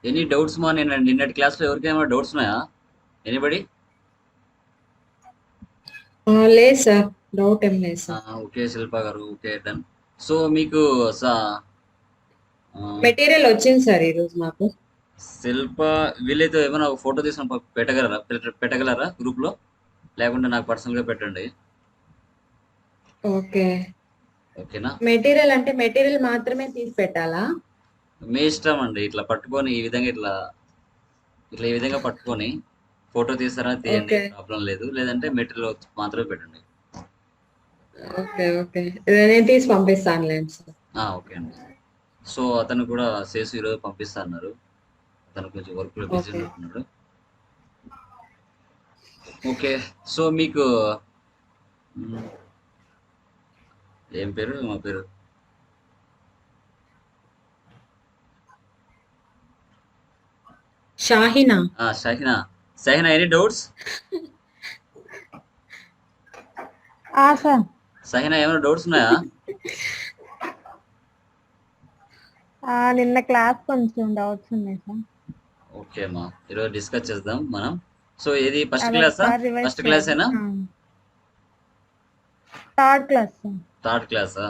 Any doubts మా? నేను నిన్నటి క్లాస్లో ఎవరికైనా డౌట్స్ ఉన్నాయా? ఎనీబడి? లేదు సార్, డౌట్ ఏం లేదు సార్. ఓకే శిల్ప గారు, ఓకే డన్. సో మీకు ఆ, మెటీరియల్ వచ్చింది సార్ ఈరోజు మాకు. శిల్ప వీలైతే ఏమైనా ఒక ఫోటో తీసుకొని పెట్టగలరా గ్రూప్లో? లేకుంటే నాకు పర్సనల్గా పెట్టండి. ఓకే. ఓకేనా? మెటీరియల్ అంటే మెటీరియల్ మాత్రమే తీసి పెట్టాలా? మీ ఇష్టం అండి. ఇట్లా పట్టుకొని ఈ విధంగా ఈ విధంగా పట్టుకొని ఫోటో తీస్తారా తీయండి, ఓకే. ప్రాబ్లం లేదు. లేదంటే మెటీరియల్ మాత్రమే పెట్టండి. ఓకే. ఓకే. నేను తీసి పంపిస్తానులేండి సార్. ఓకే అండి. సో అతను కూడా సేసు ఈరోజు పంపిస్తా అన్నారు. అతను కొంచెం వర్క్లో బిజీ ఓకే. ఉన్నట్టున్నాడు. ఓకే. సో మీకు మ్, ఏం పేరు? మా పేరు Shahina. Shahina. Shahina, any doubts? Sir Shahina, ఏమైనా డౌట్స్ ఉన్నాయా? నిన్న క్లాస్ కొంచెం డౌట్స్ ఉన్నాయి సార్. ఓకే అమ్మా, ఈరోజు డిస్కస్ చేద్దాం మనం. సో ఇది ఫస్ట్ అది క్లాసా? ఒకసారి రివైజ్ ఫస్ట్ చేయండి. క్లాసేనా? Third class sir. థర్డ్ క్లాసా?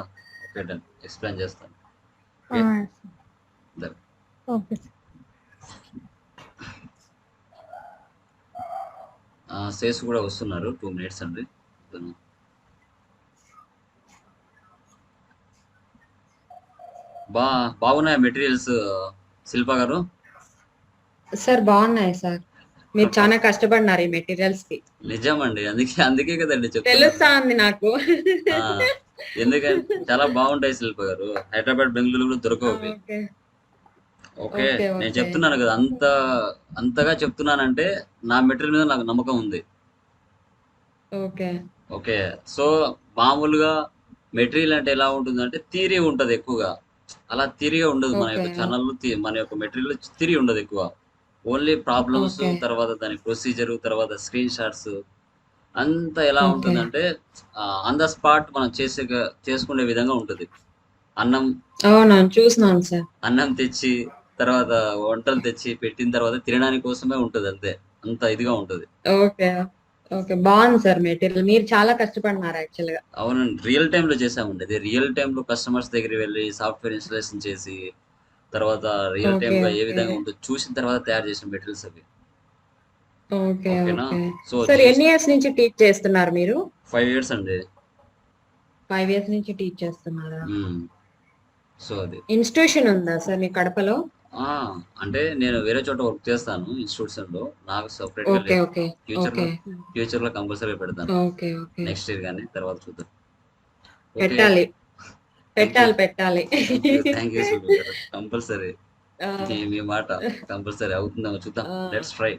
ఓకే డన్, ఎక్స్ప్లెయిన్ చేస్తాను. ఆ, okay sir. Okay sir. Sesu కూడా వస్తున్నారు, 2 minutes అండి. బాగున్నాయి మెటీరియల్స్ శిల్ప గారు? సార్ బాగున్నాయి సార్. మీరు చాలా కష్టపడినారు ఈ మెటీరియల్స్ కి. నిజమండి, అందుకే అందుకే కదండి తెలుస్తా చెప్తున్నాను. ఉంది నాకు. ఆ, ఎందుకంటే చాలా బాగుంటాయి శిల్ప గారు. హైదరాబాద్, బెంగళూరు కూడా దొరకవు అవి. ఓకే. Okay, okay. నేను ఓకే. చెప్తున్నాను కదా, అంతగా చెప్తున్నానంటే నా మెటీరియల్ మీద నాకు నమ్మకం ఉంది. ఓకే. ఓకే. సో మామూలుగా మెటీరియల్ అంటే ఎలా ఉంటుందంటే థియరీ ఉంటుంది ఎక్కువగా. అలా థియరీగా ఉండదు మన ఓకే. యొక్క ఛానల్లో. మన యొక్క మెటీరియల్ థియరీ ఉండదు ఎక్కువ. Only problems, okay. తర్వాత దాని ప్రొసీజర్, తర్వాత స్క్రీన్ షాట్స్, అంతా ఎలా ఓకే. ఉంటుందంటే ఆన్ ద స్పాట్ మనం చేసుకునే విధంగా ఉంటుంది. అన్నం అవునవును, చూసినాను సార్. అన్నం తెచ్చి, తర్వాత వంటలు తెచ్చి పెట్టిన తర్వాత తినడానికి కోసమే ఉంటుంది అంతే. అంత ఇదిగా ఉంటుంది. ఓకే. ఓకే. బాగుంది సార్ మెటీరియల్. మీరు చాలా కష్టపడినారు యాక్చువల్ గా. అవునండి, రియల్ టైంలో చేసామండి. అది రియల్ టైంలో కస్టమర్స్ దగ్గరికి వెళ్ళి సాఫ్ట్వేర్ ఇన్స్టాలేషన్ చేసి, తర్వాత రియల్ ఓకే. టైమ్గా ఏ ఓకే. విధంగా ఉంటుందో చూసిన తర్వాత తయారు చేసిన మెటీరియల్స్ అవి. ఓకే. ఓకేనా? ఓకే. సో సార్ ఎన్ని ఇయర్స్ నుంచి టీచ్ చేస్తున్నారు మీరు? 5 years అండి. 5 ఇయర్స్ నుంచి టీచ్ చేస్తున్నారా? సో అది ఇన్స్టిట్యూషన్ ఉందా సార్ మీ కడపలో? ఆ, అంటే నేను వేరే చోట వర్క్ చేస్తాను ఇన్స్టిట్యూషన్లో. నాకు సపరేట్గా ఓకే. లేదు. ఓకే. ఫ్యూచర్లో ఓకే. ఫ్యూచర్లో కంపల్సరీగా పెడతాను. ఓకే. ఓకే. నెక్స్ట్ ఇయర్ కానీ తర్వాత చూద్దాం. ఓకే. పెట్టాలి. Thank you. పెట్టాలి. థ్యాంక్ యూ సుల్భ గారు, కంపల్సరీ. ఆ, మీ మాట కంపల్సరీ అవుతుందేమో చూద్దాం. ఆ. Let's try.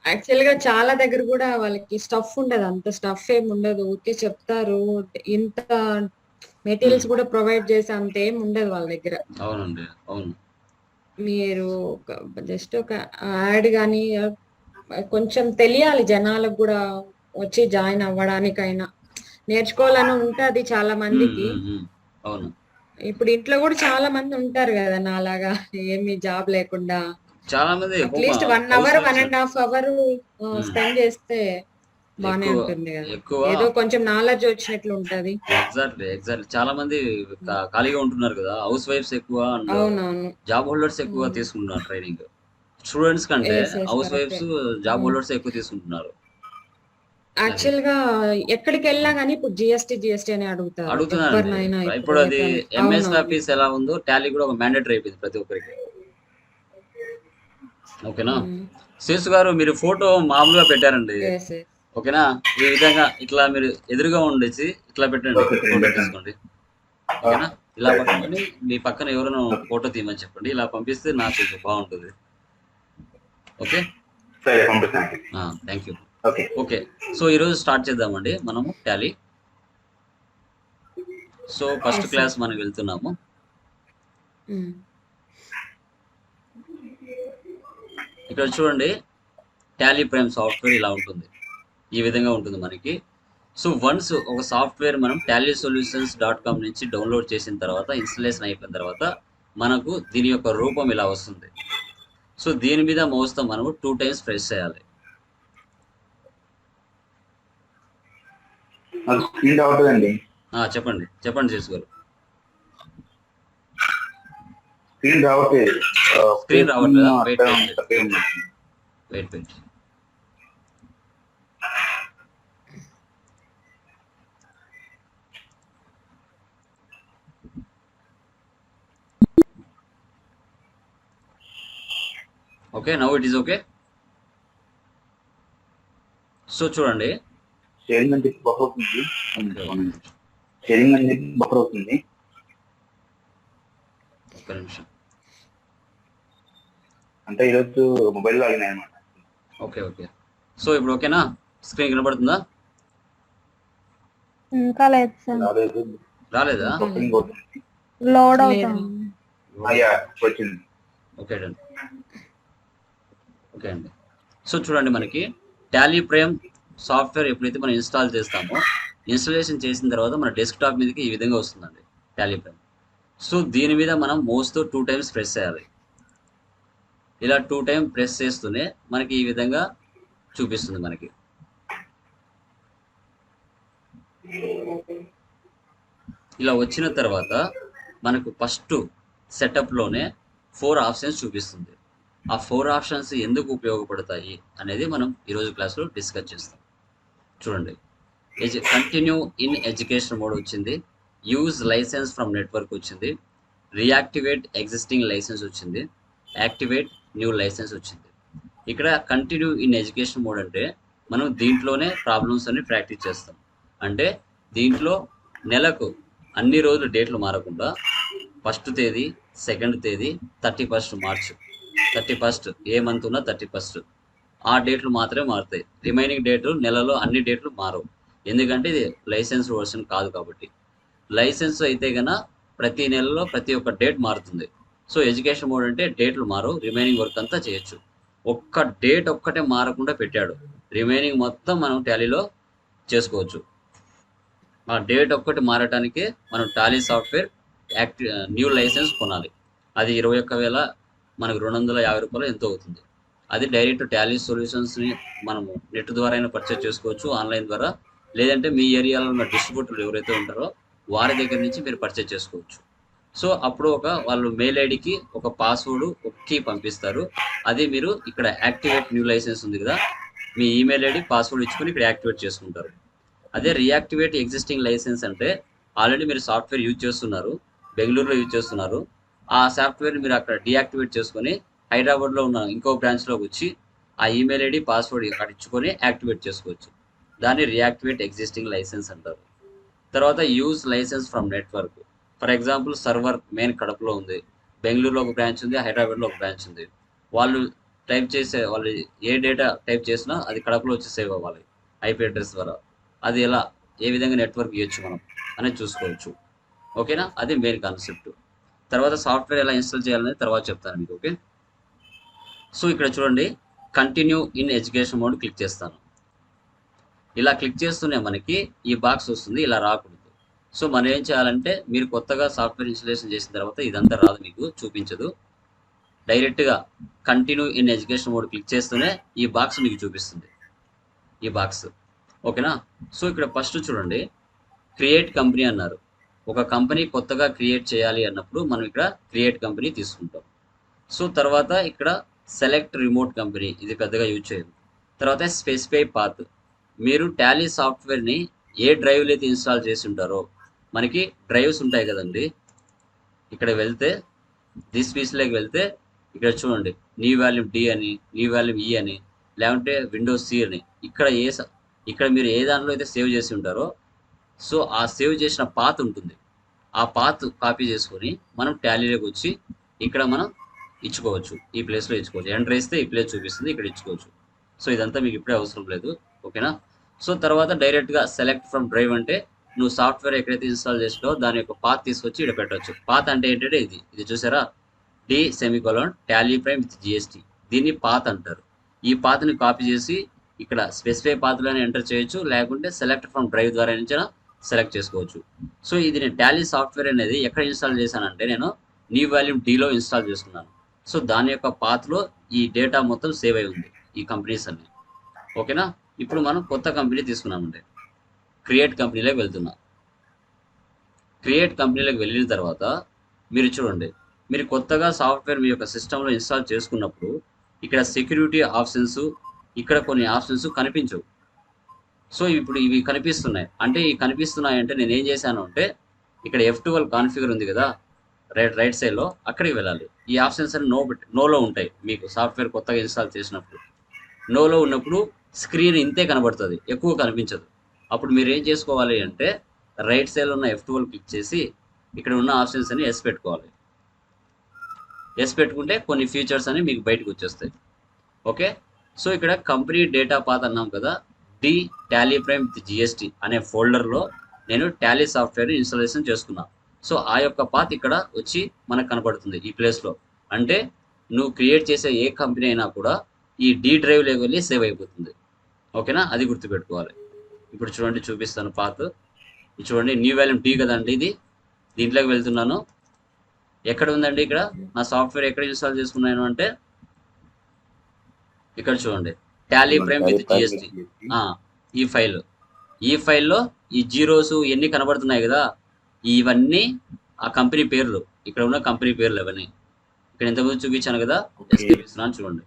యాక్చువల్ గా చాలా దగ్గర కూడా వాళ్ళకి స్టఫ్ ఉండదు, అంత స్టఫ్ ఏమి ఉండదు. ఊరికే చెప్తారు. ఇంత మెటీరియల్స్ కూడా ప్రొవైడ్ చేసే అంత ఏం ఉండదు వాళ్ళ దగ్గర. అవునండి, అవును. మీరు జస్ట్ ఒక యాడ్ కానీ కొంచెం తెలియాలి జనాలకు కూడా, వచ్చి జాయిన్ అవ్వడానికైనా నేర్చుకోవాలని ఉంటది చాలా మందికి. అవును. ఇప్పుడు ఇంట్లో కూడా చాలా మంది ఉంటారు కదా నాలాగా, ఏమి జాబ్ లేకుండా. చాలా మంది at least 1 house hour, wives 1.5 hour spend చేస్తే బానే ఎక్కువ ఉంటుంది కదా. ఎక్కువ ఏదో కొంచెం నాలెడ్జ్ వచ్చినట్లు ఉంటది. ఎగ్జాక్ట్లీ చాలా మంది ఖాళీగా ఉంటున్నారు కదా. హౌస్ వైఫ్స్ ఎక్కువ అండ్ అవునవును. జాబ్ హోల్డర్స్ ఎక్కువ తీసుకుంటున్నారు ట్రైనింగ్. స్టూడెంట్స్ కంటే ఎస్ ఎస్ హౌస్ కరెక్టే. వైఫ్స్, జాబ్ హోల్డర్స్ ఎక్కువ తీసుకుంటున్నారు. అది యాక్చువల్ గా ఎక్కడికి వెళ్ళినా గానీ ఇప్పుడు జిఎస్టీ అని అడుగుతారు అడుగుతున్నానండి. ఎవరినైనా. ఇప్పుడు ఇప్పుడు అది ఎంఎస్ అవునవును. ఆఫీస్ ఎలా ఉందో టాలీ కూడా ఒక మ్యాండేటరీ అయిపోయింది ప్రతి ఒక్కరికి. ఓకేనా? శేషు గారు, మీరు ఫోటో మామూలుగా పెట్టారండి. Yes yes. ఓకేనా? ఈ విధంగా ఇట్లా మీరు ఎదురుగా ఉండేసి ఇట్లా పెట్టండి, ఫోటో తీసుకోండి. ఓకేనా? ఇలా పట్టుకొని మీ పక్కన ఎవరైనా ఫోటో తీయమని చెప్పండి. ఇలా పంపిస్తే నాకు కొంచెం బాగుంటుంది. Okay, thank you. Okay, so ఈరోజు స్టార్ట్ చేద్దామండి మనము Tally. So first Yes, class sir. మనం వెళ్తున్నాము. ఇక్కడ చూడండి, టాలీ ప్రైమ్ సాఫ్ట్వేర్ ఇలా ఉంటుంది. ఈ విధంగా ఉంటుంది మనకి. సో వన్స్ ఒక సాఫ్ట్వేర్ మనం tallysolutions.com నుంచి డౌన్లోడ్ చేసిన తర్వాత, ఇన్స్టలేషన్ అయిపోయిన తర్వాత మనకు దీని యొక్క రూపం ఇలా వస్తుంది. సో దీని మీద మౌస్తో మనము 2 times ప్రెస్ చేయాలి. స్క్రీన్ రావట్లేదండి. చెప్పండి చేసుకోరు. స్క్రీన్ రావట్లేదు. స్క్రీన్ రావట్లేదా? Wait. Okay, now it is okay. So చూడండి, షేరింగ్ అని చెప్పి బఫర్ అవుతుంది. షేరింగ్ అని చెప్పి బఫర్ అవుతుంది. ఒక్క నిమిషం. అంటే ఈరోజు మొబైల్ లాగినాయి అనమాట. ఓకే. సో ఇప్పుడు ఓకేనా? స్క్రీన్ కనబడుతుందా? ఇంకా లేదు సార్. రాలేదా? లోడ్ అవుతుంది. వచ్చింది. ఓకే అండి. సో చూడండి, మనకి టాలీ ప్రైమ్ సాఫ్ట్వేర్ ఎప్పుడైతే మనం ఇన్స్టాల్ చేస్తామో, ఇన్స్టాలేషన్ చేసిన తర్వాత మన డెస్క్టాప్ మీదకి ఈ విధంగా వస్తుందండి టాలీ ప్రైమ్. సో దీని మీద మనం మౌస్తో 2 times ప్రెస్ చేయాలి. ఇలా 2 times ప్రెస్ చేస్తూనే మనకి ఈ విధంగా చూపిస్తుంది. మనకి ఇలా వచ్చిన తర్వాత మనకు ఫస్ట్ సెటప్లోనే 4 ఆప్షన్స్ చూపిస్తుంది. ఆ 4 ఆప్షన్స్ ఎందుకు ఉపయోగపడతాయి అనేది మనం ఈరోజు క్లాస్లో డిస్కస్ చేస్తాం. చూడండి, కంటిన్యూ ఇన్ ఎడ్యుకేషన్ మోడ్ వచ్చింది, యూజ్ లైసెన్స్ ఫ్రమ్ నెట్వర్క్ వచ్చింది, రీయాక్టివేట్ ఎగ్జిస్టింగ్ లైసెన్స్ వచ్చింది, యాక్టివేట్ న్యూ లైసెన్స్ వచ్చింది. ఇక్కడ కంటిన్యూ ఇన్ ఎడ్యుకేషన్ మోడ్ అంటే మనం దీంట్లోనే ప్రాబ్లమ్స్ అన్ని ప్రాక్టీస్ చేస్తాం. అంటే దీంట్లో నెలకు అన్ని రోజులు డేట్లు మారకుండా 1st తేదీ, 2nd తేదీ, 31st మార్చ్, 31st ఏ మంత్ ఉన్నా 31st ఆ డేట్లు మాత్రమే మారుతాయి. రిమైనింగ్ డేట్లు నెలలో అన్ని డేట్లు మారవు. ఎందుకంటే ఇది లైసెన్స్ వర్షన్ కాదు కాబట్టి. లైసెన్స్ అయితే కన్నా ప్రతి నెలలో ప్రతి ఒక్క డేట్ మారుతుంది. సో ఎడ్యుకేషన్ మోడ్ అంటే డేట్లు మారవు, రిమైనింగ్ వర్క్ అంతా చేయొచ్చు. ఒక్క డేట్ ఒక్కటే మారకుండా పెట్టాడు, రిమైనింగ్ మొత్తం మనం టాలీలో చేసుకోవచ్చు. ఆ డేట్ ఒక్కటి మారటానికి మనం టాలీ సాఫ్ట్వేర్ న్యూ లైసెన్స్ కొనాలి. అది 21,000 మనకు 250 రూపాయలు ఎంతో అవుతుంది. అది డైరెక్ట్ టాలీ సొల్యూషన్స్ని మనము నెట్ ద్వారా అయినా పర్చేజ్ చేసుకోవచ్చు, ఆన్లైన్ ద్వారా. లేదంటే మీ ఏరియాలో ఉన్న డిస్ట్రిబ్యూటర్లు ఎవరైతే ఉంటారో వారి దగ్గర నుంచి మీరు పర్చేజ్ చేసుకోవచ్చు. సో అప్పుడు వాళ్ళు మెయిల్ ఐడికి ఒక పాస్వర్డ్, ఒక కీ పంపిస్తారు. అది మీరు ఇక్కడ యాక్టివేట్ న్యూ లైసెన్స్ ఉంది కదా, మీ ఈమెయిల్ ఐడి పాస్వర్డ్ ఇచ్చుకొని ఇక్కడ యాక్టివేట్ చేసుకుంటారు. అదే రీయాక్టివేట్ ఎగ్జిస్టింగ్ లైసెన్స్ అంటే ఆల్రెడీ మీరు సాఫ్ట్వేర్ యూజ్ చేస్తున్నారు, బెంగళూరులో యూజ్ చేస్తున్నారు. ఆ సాఫ్ట్వేర్ మీరు అక్కడ డీయాక్టివేట్ చేసుకొని హైదరాబాద్లో ఉన్న ఇంకో బ్రాంచ్లోకి వచ్చి ఆ ఈమెయిల్ ఐడి పాస్వర్డ్ అక్కడ ఇచ్చుకొని యాక్టివేట్ చేసుకోవచ్చు. దాన్ని రీయాక్టివేట్ ఎగ్జిస్టింగ్ లైసెన్స్ అంటారు. తర్వాత use licence from network. For example server main కడపలో ఉంది, బెంగళూరులో ఒక బ్రాంచ్ ఉంది, హైదరాబాద్లో ఒక బ్రాంచ్ ఉంది. వాళ్ళు ఏ డేటా టైప్ చేసినా అది కడపలో వచ్చి సేవ్ అవ్వాలి ఐపీ అడ్రస్ ద్వారా. అది ఏ విధంగా నెట్వర్క్ ఇవ్వచ్చు మనం అనేది చూసుకోవచ్చు. ఓకేనా? అది మెయిన్ కాన్సెప్ట్. తర్వాత సాఫ్ట్వేర్ ఎలా ఇన్స్టాల్ చేయాలనేది తర్వాత చెప్తాను మీకు. ఓకే, సో ఇక్కడ చూడండి, continue in education mode click చేస్తాను. ఇలా క్లిక్ చేస్తూనే మనకి ఈ బాక్స్ వస్తుంది, ఇలా రాకూడదు. సో మనం ఏం చేయాలంటే, మీరు కొత్తగా సాఫ్ట్వేర్ ఇన్స్టాలేషన్ చేసిన తర్వాత ఇదంతా రాదు, మీకు చూపించదు. డైరెక్ట్గా continue in education mode click చేస్తూనే ఈ బాక్స్ మీకు చూపిస్తుంది, ఈ బాక్స్. ఓకేనా? సో ఇక్కడ ఫస్ట్ చూడండి, క్రియేట్ కంపెనీ అన్నారు. ఒక కంపెనీ కొత్తగా క్రియేట్ చేయాలి అన్నప్పుడు మనం ఇక్కడ క్రియేట్ కంపెనీ తీసుకుంటాం. సో తర్వాత ఇక్కడ సెలెక్ట్ రిమోట్ కంపెనీ, ఇది పెద్దగా యూజ్ చేయదు. తర్వాత స్పెసిఫై పాత్, మీరు టాలీ సాఫ్ట్వేర్ని ఏ డ్రైవ్లో అయితే ఇన్స్టాల్ చేసి ఉంటారో, మనకి డ్రైవ్స్ ఉంటాయి కదండి. ఇక్కడ వెళ్తే దిస్ పీస్లోకి వెళ్తే ఇక్కడ చూడండి, న్యూ వాల్యూమ్ డి అని, న్యూ వాల్యూమ్ ఈ అని, లేకుంటే విండోస్ సి అని. ఇక్కడ మీరు ఏ దాంట్లో అయితే సేవ్ చేసి ఉంటారో, సో ఆ సేవ్ చేసిన పాత్ ఉంటుంది. ఆ పాత్ కాపీ చేసుకొని మనం టాలీలోకి వచ్చి ఇక్కడ మనం ఇచ్చుకోవచ్చు, ఈ ప్లేస్లో ఇచ్చుకోవచ్చు. ఎంటర్ వేస్తే ఈ ప్లేస్ చూపిస్తుంది, ఇక్కడ ఇచ్చుకోవచ్చు. సో ఇదంతా మీకు ఇప్పుడే అవసరం లేదు. ఓకేనా? సో తర్వాత డైరెక్ట్గా సెలెక్ట్ ఫ్రమ్ డ్రైవ్ అంటే నువ్వు సాఫ్ట్వేర్ ఎక్కడైతే ఇన్స్టాల్ చేసావో దాని యొక్క పాత్ తీసుకొచ్చి ఇక్కడ పెట్టవచ్చు. పాత్ అంటే ఏంటంటే ఇది చూసారా, D semicolon Tally prime with GST, దీన్ని పాత్ అంటారు. ఈ పాత్ని కాపీ చేసి ఇక్కడ స్పెసిఫై పాత్లోనే ఎంటర్ చేయొచ్చు, లేకుంటే సెలెక్ట్ ఫ్రమ్ డ్రైవ్ ద్వారా నుంచి సెలెక్ట్ చేసుకోవచ్చు. సో ఇది నేను టాలీ సాఫ్ట్వేర్ అనేది ఎక్కడ ఇన్స్టాల్ చేశానంటే, నేను న్యూ వాల్యూమ్ డీలో ఇన్స్టాల్ చేసుకున్నాను. సో దాని యొక్క పాత్లో ఈ డేటా మొత్తం సేవ్ అయి ఉంది, ఈ కంపెనీస్ అన్ని. ఓకేనా. ఇప్పుడు మనం కొత్త కంపెనీ తీసుకున్నామండి. క్రియేట్ కంపెనీలోకి వెళ్తున్నాం. క్రియేట్ కంపెనీలోకి వెళ్ళిన తర్వాత మీరు చూడండి, మీరు కొత్తగా సాఫ్ట్వేర్ మీ యొక్క సిస్టంలో ఇన్స్టాల్ చేసుకున్నప్పుడు ఇక్కడ సెక్యూరిటీ ఆప్షన్స్, ఇక్కడ కొన్ని ఆప్షన్స్ కనిపించవు. సో ఇప్పుడు ఇవి కనిపిస్తున్నాయి. అంటే ఈ కనిపిస్తున్నాయి అంటే నేను ఏం చేశాను అంటే, ఇక్కడ F12 కాన్ఫిగర్ ఉంది కదా రైట్ సైడ్లో, అక్కడికి వెళ్ళాలి. ఈ ఆప్షన్స్ అన్ని నోలో ఉంటాయి. మీకు సాఫ్ట్వేర్ కొత్తగా ఇన్స్టాల్ చేసినప్పుడు నోలో ఉన్నప్పుడు స్క్రీన్ ఇంతే కనబడుతుంది, ఎక్కువ కనిపించదు. అప్పుడు మీరు ఏం చేసుకోవాలి అంటే, రైట్ సైడ్లో ఉన్న F12 క్లిక్ చేసి ఇక్కడ ఉన్న ఆప్షన్స్ అని ఎస్ పెట్టుకోవాలి. ఎస్ పెట్టుకుంటే కొన్ని ఫీచర్స్ అని మీకు బయటకు వచ్చేస్తాయి. ఓకే. సో ఇక్కడ కంపెనీ డేటా పాత్ అన్నాం కదా, D Tally prime with GST అనే ఫోల్డర్లో నేను టాలీ సాఫ్ట్వేర్ ఇన్స్టాలేషన్ చేసుకున్నాను. సో ఆ యొక్క పాత్ ఇక్కడ వచ్చి మనకు కనబడుతుంది ఈ ప్లేస్లో. అంటే నువ్వు క్రియేట్ చేసే ఏ కంపెనీ అయినా కూడా ఈ డి డ్రైవ్లోకి వెళ్ళి సేవ్ అయిపోతుంది. ఓకేనా, అది గుర్తుపెట్టుకోవాలి. ఇప్పుడు చూడండి, చూపిస్తాను పాత్. ఇది చూడండి, న్యూ వాల్యూమ్ డి కదండి ఇది. దీంట్లోకి వెళ్తున్నాను. ఎక్కడ ఉందండి ఇక్కడ నా సాఫ్ట్వేర్ ఎక్కడ ఇన్స్టాల్ చేసుకున్నాను అంటే, ఇక్కడ చూడండి, టాలీ ప్రైమ్ విత్ జిఎస్టీ ఈ ఫైల్లో ఈ జీరోస్ ఎన్ని కనబడుతున్నాయి కదా, ఇవన్నీ ఆ కంపెనీ పేర్లు, ఇక్కడ ఉన్న కంపెనీ పేర్లు అవన్నీ. ఇక్కడ ఇంతకుముందు చూపించాను కదా, ఎస్కేప్ ఇస్తున్నాను చూడండి.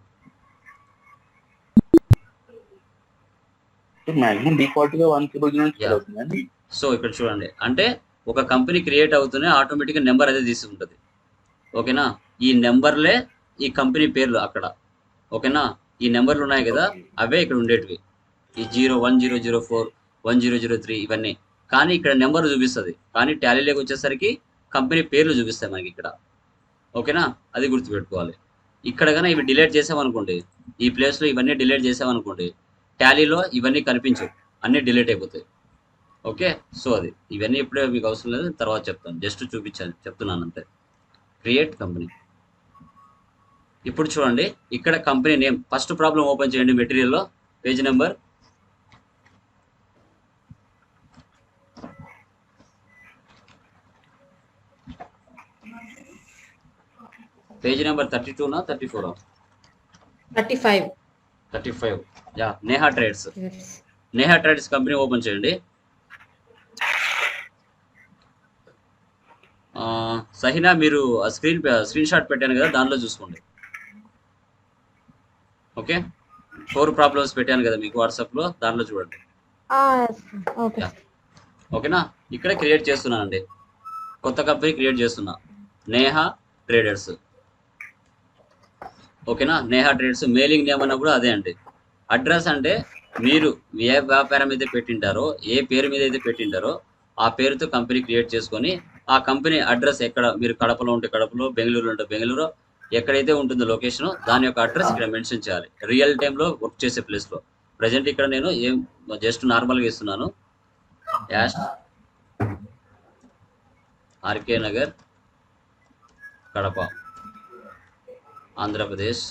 మాక్సిమం డిఫాల్ట్ గా 1 సో ఇక్కడ చూడండి, అంటే ఒక కంపెనీ క్రియేట్ అవుతూనే ఆటోమేటిక్గా నెంబర్ అదే తీసుకుంటుంది. ఓకేనా, ఈ నెంబర్లే ఈ కంపెనీ పేర్లు అక్కడ. ఓకేనా, ఈ నెంబర్లు ఉన్నాయి కదా, అవే ఇక్కడ ఉండేటివి. ఈ 01004 1003 ఇవన్నీ. కానీ ఇక్కడ నెంబర్ చూపిస్తుంది, కానీ టాలీలోకి వచ్చేసరికి కంపెనీ పేర్లు చూపిస్తాయి మనకి ఇక్కడ. ఓకేనా, అది గుర్తుపెట్టుకోవాలి. ఇక్కడ కానీ ఇవి డిలీట్ చేసామనుకోండి, ఈ ప్లేస్లో ఇవన్నీ డిలీట్ చేసామనుకోండి, టాలీలో ఇవన్నీ కనిపించవు, అన్నీ డిలీట్ అయిపోతాయి. ఓకే. సో అది ఇవన్నీ ఇప్పుడే మీకు అవసరం లేదు, తర్వాత చెప్తాను. జస్ట్ చెప్తున్నాను అంతే. Create company. ఇప్పుడు చూడండి, ఇక్కడ company name. First problem open చేయండి మెటీరియల్లో, page number 32 34 35. Yeah, Neha trades. Neha trades company open చేయండి. సహినా, మీరు స్క్రీన్ షాట్ పెట్టాను కదా, దానిలో చూసుకోండి. ఓకే, 4 ప్రాబ్లమ్స్ పెట్టాను కదా మీకు వాట్సాప్లో, దానిలో చూడండి. ఓకేనా, ఇక్కడ క్రియేట్ చేస్తున్నానండి, కొత్త కంపెనీ క్రియేట్ చేస్తున్నా, నేహా ట్రేడర్స్. ఓకేనా, నేహా ట్రేడర్స్. మెయిలింగ్ నేమ్ అన్నా కూడా అదే అండి. అడ్రస్ అంటే మీరు ఏ వ్యాపారం అయితే పెట్టింటారో, ఏ పేరు మీద అయితే పెట్టింటారో ఆ పేరుతో కంపెనీ క్రియేట్ చేసుకొని, ఆ కంపెనీ అడ్రస్ ఎక్కడ, మీరు కడపలో ఉంటే కడపలో, బెంగళూరులో ఉంటే బెంగళూరు, ఎక్కడైతే ఉంటుందో లొకేషన్, దాని యొక్క అడ్రస్ ఇక్కడ మెన్షన్ చేయాలి, రియల్ టైంలో వర్క్ చేసే ప్లేస్లో. ప్రజెంట్ ఇక్కడ నేను జస్ట్ నార్మల్గా ఇస్తున్నాను, యాష్ ఆర్కే నగర్, కడప, ఆంధ్రప్రదేశ్.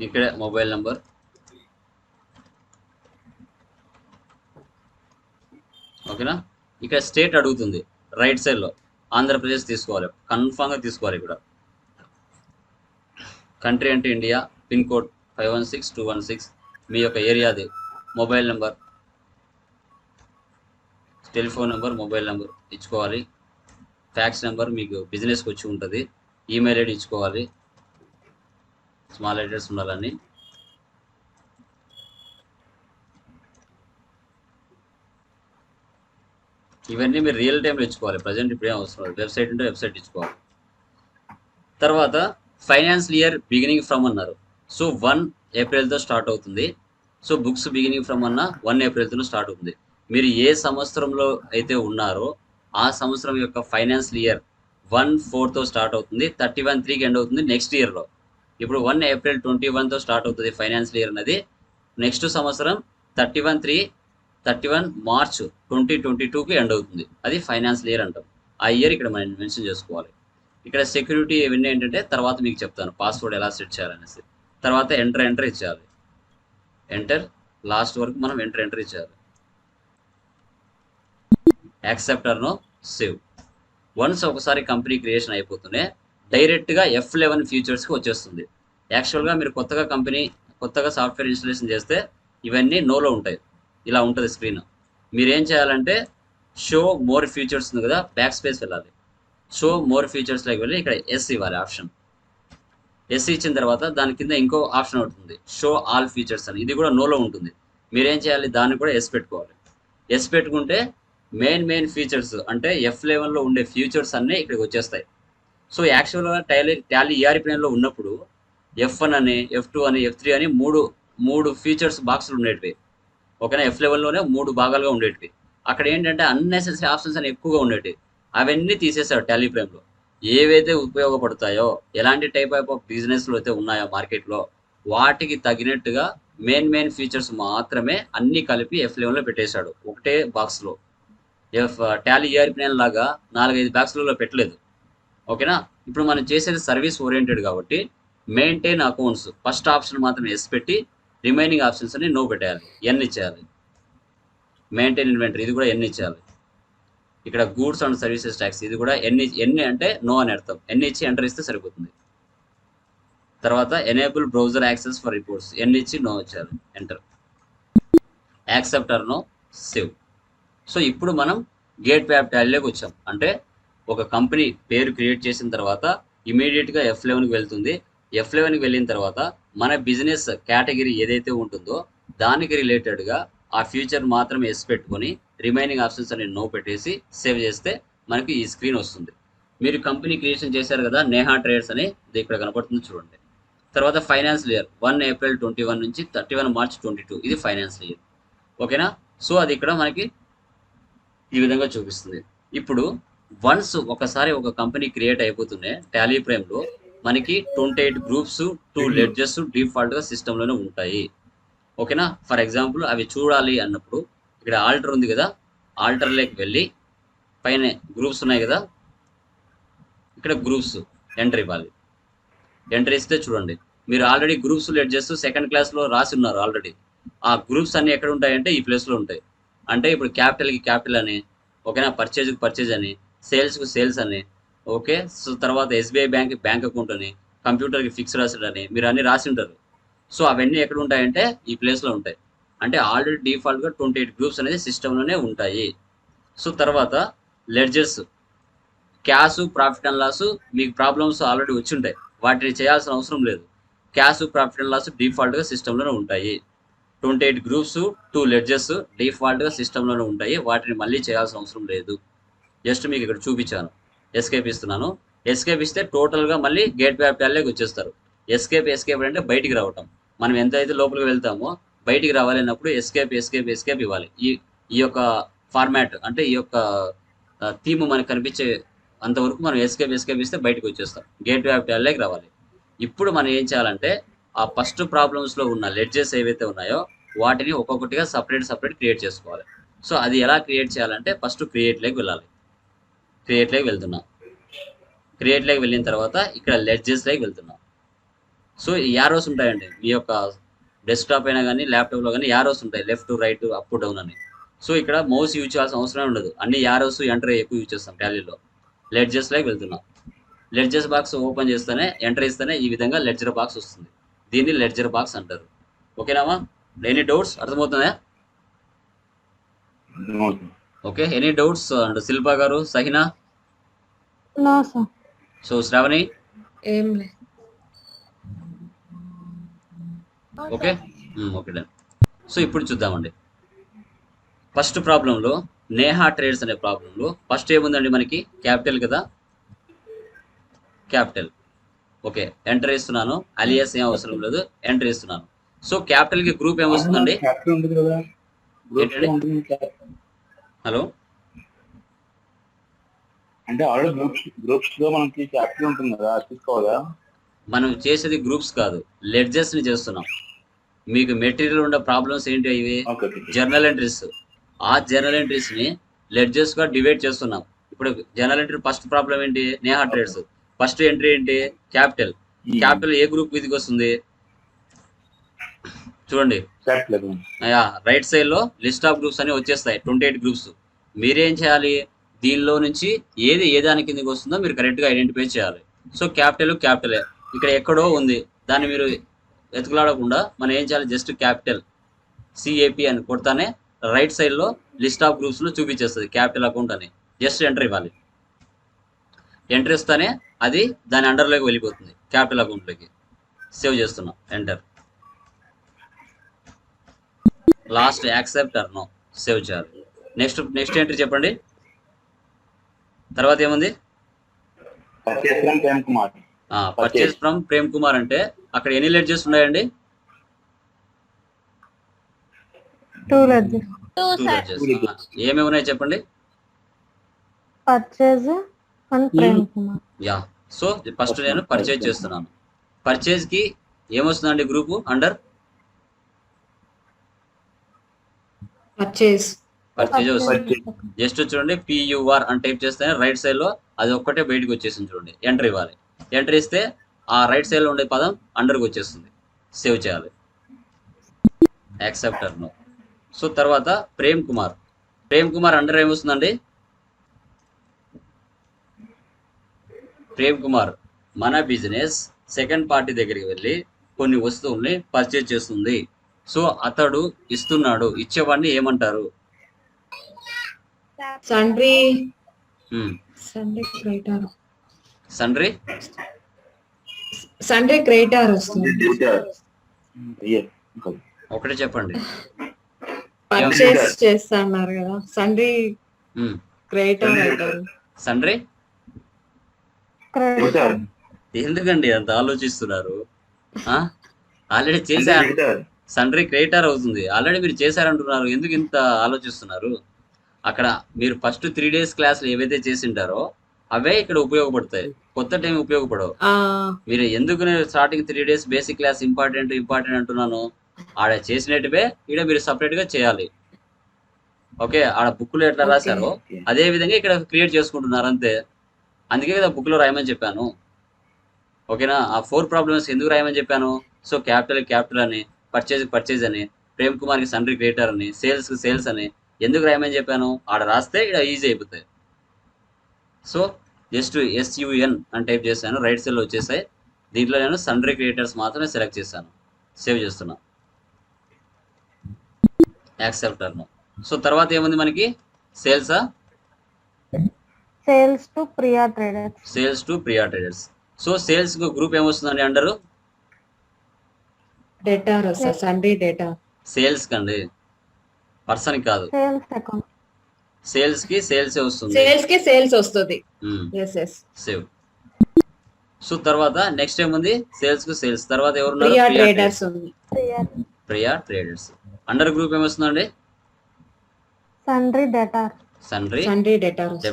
ఇక్కడే మొబైల్ నంబర్. ఓకేనా, ఇక్కడ స్టేట్ అడుగుతుంది రైట్ సైడ్లో, ఆంధ్రప్రదేశ్ తీసుకోవాలి, కన్ఫామ్గా తీసుకోవాలి. ఇక్కడ కంట్రీ అంటే ఇండియా, పిన్ కోడ్ 516216, మీ యొక్క ఏరియాది mobile number, telephone number, mobile number ఇచ్చుకోవాలి. ఫ్యాక్స్ నెంబర్ మీకు బిజినెస్కి వచ్చి ఉంటుంది. ఈమెయిల్ ఐడి ఇచ్చుకోవాలి, స్మాల్ లెటర్స్ ఉండాలని. ఇవన్నీ మీరు రియల్ టైంలో ఇచ్చుకోవాలి, ప్రజెంట్ ఇప్పుడు ఏం అవసరం లేదు. వెబ్సైట్ ఉంటే వెబ్సైట్ ఇచ్చుకోవాలి. తర్వాత ఫైనాన్షియల్ ఇయర్ బిగినింగ్ ఫ్రమ్ అన్నారు. సో 1 ఏప్రిల్తో స్టార్ట్ అవుతుంది. సో బుక్స్ బిగినింగ్ ఫ్రమ్ అన్న 1 ఏప్రిల్తో స్టార్ట్ అవుతుంది. మీరు ఏ సంవత్సరంలో అయితే ఉన్నారో ఆ సంవత్సరం యొక్క ఫైనాన్షియల్ ఇయర్ 1/4తో స్టార్ట్ అవుతుంది, 31/3కి ఎండ్ అవుతుంది నెక్స్ట్ ఇయర్లో. ఇప్పుడు 1 ఏప్రిల్ 2021తో స్టార్ట్ అవుతుంది ఫైనాన్షియల్ ఇయర్ అనేది. నెక్స్ట్ సంవత్సరం 31 మార్చ్ 2022కి ఎండ్ అవుతుంది. అది ఫైనాన్షియల్ ఇయర్ అంటాం. ఆ ఇయర్ ఇక్కడ మనం మెన్షన్ చేసుకోవాలి. ఇక్కడ సెక్యూరిటీ ఇవన్నీ ఏంటంటే తర్వాత మీకు చెప్తాను, పాస్వర్డ్ ఎలా సెట్ చేయాలనేసి. తర్వాత ఎంటర్ ఇచ్చేయాలి. ఎంటర్ లాస్ట్ వరకు మనం ఎంటర్ ఇచ్చేయాలి. Accept or no save. Once ఒకసారి కంపెనీ క్రియేషన్ అయిపోతూనే డైరెక్ట్గా F11 ఫీచర్స్కి వచ్చేస్తుంది. యాక్చువల్గా మీరు కొత్తగా సాఫ్ట్వేర్ ఇన్స్టాలేషన్ చేస్తే ఇవన్నీ నోలో ఉంటాయి. ఇలా ఉంటుంది స్క్రీన్. మీరేం చేయాలంటే షో మోర్ ఫీచర్స్ ఉంది కదా, బ్యాక్ స్పేస్ వెళ్ళాలి. షో మోర్ ఫీచర్స్లోకి వెళ్ళి ఇక్కడ ఎస్ ఇవ్వాలి ఆప్షన్. ఎస్ ఇచ్చిన తర్వాత దాని కింద ఇంకో ఆప్షన్ అవుతుంది షో ఆల్ ఫీచర్స్ అని. ఇది కూడా నోలో ఉంటుంది. మీరేం చేయాలి, దాన్ని కూడా ఎస్ పెట్టుకోవాలి. ఎస్ పెట్టుకుంటే మెయిన్ ఫీచర్స్ అంటే F11లో ఉండే ఫీచర్స్ అన్నీ ఇక్కడికి వచ్చేస్తాయి. సో యాక్చువల్గా టాలీ ERP9లో ఉన్నప్పుడు F1 అని, F2 అని, F3 అని మూడు ఫీచర్స్ బాక్సులు ఉండేటివి. ఓకేనా, F11లోనే 3 భాగాలుగా ఉండేటివి. అక్కడ ఏంటంటే అన్నెసెసరీ ఆప్షన్స్ అని ఎక్కువగా ఉండేటివి. అవన్నీ తీసేశారు టాలీ ప్రైమ్లో. ఏవైతే ఉపయోగపడతాయో, ఎలాంటి టైప్ ఆఫ్ బిజినెస్లు అయితే ఉన్నాయో మార్కెట్లో, వాటికి తగినట్టుగా మెయిన్ ఫీచర్స్ మాత్రమే అన్నీ కలిపి F11లో పెట్టేశాడు ఒకటే బాక్స్లో. టాలీ ERP9 లాగా 4-5 బాక్స్లలో పెట్టలేదు. ఓకేనా, ఇప్పుడు మనం చేసేది సర్వీస్ ఓరియంటెడ్ కాబట్టి మెయింటైన్ అకౌంట్స్ ఫస్ట్ ఆప్షన్ మాత్రం ఎస్ పెట్టి రిమైనింగ్ ఆప్షన్స్ అని నో పెట్టేయాలి, ఎన్ ఇచ్చేయాలి. మెయింటైన్ ఇన్వెంటరీ ఇది కూడా ఎన్ ఇచ్చేయాలి. ఇక్కడ గూడ్స్ అండ్ సర్వీసెస్ ట్యాక్స్ ఇది కూడా ఎన్ని అంటే నో అని అర్థం. ఎన్ని ఇచ్చి ఎంటర్ ఇస్తే సరిపోతుంది. తర్వాత enable browser access for reports ఎన్ని ఇచ్చి నో ఇచ్చారు, enter. Accept or no, save. So ఇప్పుడు మనం గేట్ వే ఆఫ్ టాలీలోకి వచ్చాం. అంటే ఒక కంపెనీ పేరు క్రియేట్ చేసిన తర్వాత ఇమీడియట్గా F11కి వెళ్తుంది. F11కి వెళ్ళిన తర్వాత మన బిజినెస్ కేటగిరీ ఏదైతే ఉంటుందో దానికి రిలేటెడ్గా ఆ ఫ్యూచర్ మాత్రమే ఎస్ పెట్టుకొని రిమైనింగ్ ఆప్షన్స్ అని నో పెట్టేసి సేవ్ చేస్తే మనకి ఈ స్క్రీన్ వస్తుంది. మీరు కంపెనీ క్రియేషన్ చేశారు కదా, నేహా ట్రేడర్స్ అని, ఇది ఇక్కడ కనపడుతుంది చూడండి. తర్వాత ఫైనాన్షియల్ ఇయర్ 1 ఏప్రిల్ 21 నుంచి 31 మార్చ్ 22 ఇది ఫైనాన్షియల్ ఇయర్. ఓకేనా, సో అది ఇక్కడ మనకి ఈ విధంగా చూపిస్తుంది. ఇప్పుడు వన్స్ ఒకసారి ఒక కంపెనీ క్రియేట్ అయిపోతూనే టాలీ ప్రైమ్లో మనకి 28 గ్రూప్స్ 2 లెడ్జెస్ డిఫాల్ట్గా సిస్టంలోనే ఉంటాయి. ఓకేనా, ఫర్ ఎగ్జాంపుల్ అవి చూడాలి అన్నప్పుడు ఇక్కడ ఆల్టర్ ఉంది కదా, ఆల్టర్లోకి వెళ్ళి పైన గ్రూప్స్ ఉన్నాయి కదా, ఇక్కడ గ్రూప్స్ ఎంటర్ ఇవ్వాలి. ఎంటర్ ఇస్తే చూడండి, మీరు ఆల్రెడీ గ్రూప్స్ లెడ్జెస్ సెకండ్ క్లాస్లో రాసి ఉన్నారు ఆల్రెడీ. ఆ గ్రూప్స్ అన్ని ఎక్కడ ఉంటాయంటే ఈ ప్లేస్లో ఉంటాయి. అంటే ఇప్పుడు క్యాపిటల్కి క్యాపిటల్ అని, ఓకేనా, పర్చేజ్కి పర్చేజ్ అని, సేల్స్కి సేల్స్ అని, ఓకే. సో తర్వాత SBI బ్యాంక్ అకౌంట్ అని, కంప్యూటర్కి ఫిక్స్డ్ అసెట్ అని మీరు అన్ని రాసి ఉంటారు. సో అవన్నీ ఎక్కడ ఉంటాయంటే ఈ ప్లేస్లో ఉంటాయి. అంటే ఆల్రెడీ డిఫాల్ట్గా 28 గ్రూప్స్ అనేది సిస్టంలోనే ఉంటాయి. సో తర్వాత ledgers, cash, profit and loss మీకు ప్రాబ్లమ్స్ ఆల్రెడీ వచ్చి ఉంటాయి, వాటిని చేయాల్సిన అవసరం లేదు. క్యాష్, ప్రాఫిట్ అండ్ లాస్ డిఫాల్ట్గా సిస్టంలోనే ఉంటాయి. 28 గ్రూప్స్ 2 లెడ్జెస్ డిఫాల్ట్గా సిస్టంలోనే ఉంటాయి, వాటిని మళ్ళీ చేయాల్సిన అవసరం లేదు. జస్ట్ మీకు ఇక్కడ చూపించాను. ఎస్కేప్ ఇస్తున్నాను. ఎస్కేప్ ఇస్తే టోటల్గా మళ్ళీ గేట్ వే ఆఫ్ టాలీలోకి వచ్చేస్తారు. ఎస్కేప్ అంటే బయటికి రావటం. మనం ఎంత అయితే లోపలికి వెళ్తామో బయటికి రావాలి అన్నప్పుడు ఎస్కేప్ ఇవ్వాలి. ఈ యొక్క ఫార్మాట్ అంటే ఈ యొక్క థీమ్ మనకు కనిపించే అంతవరకు మనం ఎస్కేప్ ఇస్తే బయటకు వచ్చేస్తాం, గేట్ వే ఆఫ్ టాలీలోకి రావాలి. ఇప్పుడు మనం ఏం చేయాలంటే ఆ ఫస్ట్ ప్రాబ్లమ్స్లో ఉన్న లెడ్జెస్ ఏవైతే ఉన్నాయో వాటిని ఒక్కొక్కటిగా సపరేట్ క్రియేట్ చేసుకోవాలి. సో అది ఎలా క్రియేట్ చేయాలంటే ఫస్ట్ క్రియేట్లోకి వెళ్ళాలి. క్రియేట్లోకి వెళ్తున్నాం. క్రియేట్లోకి వెళ్ళిన తర్వాత ఇక్కడ లెడ్జెస్లోకి వెళ్తున్నాం. సో ఈ యారోస్ ఉంటాయండి, మీ యొక్క డెస్క్టాప్ అయినా కానీ ల్యాప్టాప్లో కానీ యారోస్ ఉంటాయి, లెఫ్ట్ రైట్ అప్ డౌన్ అని. సో ఇక్కడ మౌస్ యూజ్ చేయాల్సిన అవసరమే ఉండదు, అన్ని యారోస్ ఎంటర్ ఎక్కువ యూజ్ చేస్తాం టాలీలో. లెడ్జెస్లోకి వెళ్తున్నాం. లెడ్జెస్ బాక్స్ ఓపెన్ చేస్తేనే ఎంటర్ ఇస్తేనే ఈ విధంగా లెడ్జర్ బాక్స్ వస్తుంది. దీన్ని లెడ్జర్ బాక్స్ అంటారు. ఓకేనామా, ఎనీ డౌట్స్? అర్థమవుతుందా? Okay, any doubts? అండ్ శిల్ప గారు, సహినా, సో శ్రావణి, ఏం లేదు. Okay okay done. సో ఇప్పుడు చూద్దామండి. ఫస్ట్ ప్రాబ్లంలో నేహా ట్రేడ్స్ అనే ప్రాబ్లంలో ఫస్ట్ ఏముందండి మనకి, క్యాపిటల్ కదా, క్యాపిటల్. ఓకే, ఎంటర్ ఇస్తున్నాను. అలియాస్ ఏం అవసరం లేదు, ఎంటర్ ఇస్తున్నాను. సో క్యాపిటల్ కి గ్రూప్ ఏమొస్తుందండి? హలో, అంటే ఆల్రెడీ గ్రూప్స్ లో మనకి క్యాపిటల్ ఉంటుంది కదా, తీసుకోవాలా? మనం చేసేది గ్రూప్స్ కాదు, లెడ్జెస్ ని చేస్తున్నాం. మీకు మెటీరియల్ ఉండే ప్రాబ్లమ్స్ ఏంటి? ఇవి జర్నల్ ఎంట్రీస్. ఆ జర్నల్ ఎంట్రీస్ ని లెడ్జెస్ గా డివైడ్ చేస్తున్నాం. ఇప్పుడు జర్నల్ ఎంట్రీ ఫస్ట్ ప్రాబ్లం ఏంటి? నేహా ట్రేడ్స్. ఫస్ట్ ఎంట్రీ ఏంటి? క్యాపిటల్. క్యాపిటల్ ఏ గ్రూప్ మీదకి వస్తుంది చూడండి, రైట్ సైడ్ లో లిస్ట్ ఆఫ్ గ్రూప్స్ అని వచ్చేస్తాయి, 28 గ్రూప్స్. మీరేం చేయాలి, దీనిలో నుంచి ఏది ఏ దాని కిందకి వస్తుందో మీరు కరెక్ట్గా ఐడెంటిఫై చేయాలి. సో క్యాపిటలే ఇక్కడ ఎక్కడో ఉంది, దాన్ని మీరు వెతుకులాడకుండా మనం ఏం చేయాలి, జస్ట్ క్యాపిటల్ సిఏపి అని కొడతానే రైట్ సైడ్లో లిస్ట్ ఆఫ్ గ్రూప్స్లో చూపించేస్తుంది క్యాపిటల్ అకౌంట్ అని. జస్ట్ ఎంటర్ ఇవ్వాలి. ఎంటర్ ఇస్తానే అది దాని అండర్లోకి వెళ్ళిపోతుంది, క్యాపిటల్ అకౌంట్లోకి. సేవ్ చేస్తున్నాం, enter. Last accept or no, save చేయాలి. నెక్స్ట్ ఎంట్రీ చెప్పండి. తర్వాత ఏముంది, purchase from Prem Kumar. Purchase from Prem Kumar అంటే అక్కడ ఎన్ని లెడ్జెస్ ఉన్నాయండి? 2 ledgers. 2 లెడ్జెస్. ఏమేమి ఉన్నాయి చెప్పండి. Purchase and Prem Kumar. Yeah, so first నేను పర్చేజ్ చేస్తున్నాను. పర్చేజ్ కి ఏమొస్తుందండి గ్రూపు అండర్? పర్చేస్ వస్తుంది. జస్ట్ చూడండి పియూఆర్ అని టైప్ చేస్తే రైట్ సైడ్ లో అది ఒక్కటే బయటకు వచ్చేసింది. చూడండి, ఎంటర్ ఇవ్వాలి. ఎంటర్ ఇస్తే ఆ రైట్ సైడ్ లో ఉండే పదం అండర్కి వచ్చేస్తుంది. సేవ్ చేయాలి, యాక్సెప్ట్ ఆర్ నో. సో తర్వాత ప్రేమ్ కుమార్ అండర్ ఏమొస్తుందండి? ప్రేమ్ కుమార్ మన బిజినెస్ సెకండ్ పార్టీ దగ్గరికి వెళ్ళి కొన్ని వస్తువుల్ని పర్చేజ్ చేస్తుంది. సో అతడు ఇస్తున్నాడు, ఇచ్చేవాడిని ఏమంటారు? సండ్రీ క్రెడిటార్ వస్తుంది. ఒకటే చెప్పండి. పర్చేస్ చేస్తా అన్నారు కదా, సండ్రీ క్రెడిటార్ అవుతారు. సండ్రీ ఎందుకండి అంత ఆలోచిస్తున్నారు? ఆల్రెడీ చేశారు, సండ్రీ క్రెడిటార్ అవుతుంది. ఆల్రెడీ మీరు చేశారంటున్నారు, ఎందుకు ఇంత ఆలోచిస్తున్నారు? అక్కడ మీరు ఫస్ట్ 3 days క్లాసులు ఏవైతే చేసింటారో అవే ఇక్కడ ఉపయోగపడతాయి, కొత్త టైం ఉపయోగపడవు. మీరు ఎందుకు నేను starting 3 days basic class important అంటున్నాను? ఆడ చేసినట్టువే ఇక్కడ మీరు సపరేట్ గా చేయాలి. ఓకే, ఆడ బుక్ లో ఎట్లా రాశారో అదే విధంగా ఇక్కడ క్రియేట్ చేసుకుంటున్నారు అంతే. అందుకే కదా బుక్ లో రాయమని చెప్పాను. ఓకేనా, ఆ 4 ప్రాబ్లమ్స్ ఎందుకు రాయమని చెప్పాను? సో క్యాపిటల్ అని, పర్చేజ్ అని, ప్రేమ్ కుమార్ కి సండ్రీ క్రియేటర్ అని, సేల్స్ అని ఎందుకు రాయమని చెప్పాను? ఆడ రాస్తే ఇక్కడ ఈజీ అయిపోతాయి. సో జస్ట్ SUN అని టైప్ చేశాను, రైట్ సైడ్ లో వచ్చేసాయి. దీంట్లో నేను సండ్రీ క్రియేటర్స్ మాత్రమే సెలెక్ట్ చేశాను. సేవ్ చేస్తున్నా, యాక్సెప్ట్ ఆర్ నో. సో తర్వాత ఏముంది మనకి? Sales to Priya traders. So sales group ఏమొస్తుందండి అండరు? డేటార్ వస్తుంది, సండ్రీ డేటా. సేల్స్ కండి, పర్సన్ కాదు. సేల్స్ కి సేల్స్ వస్తుంది. సేల్స్ వస్తుంది. సేవ్. సో తర్వాత నెక్స్ట్ ఏముంది? సేల్స్ కు సేల్స్. తర్వాత ఎవరు? ప్రియా ట్రేడర్స్. అండర్ గ్రూప్ ఏమొస్తుందండి? Sundry debtors.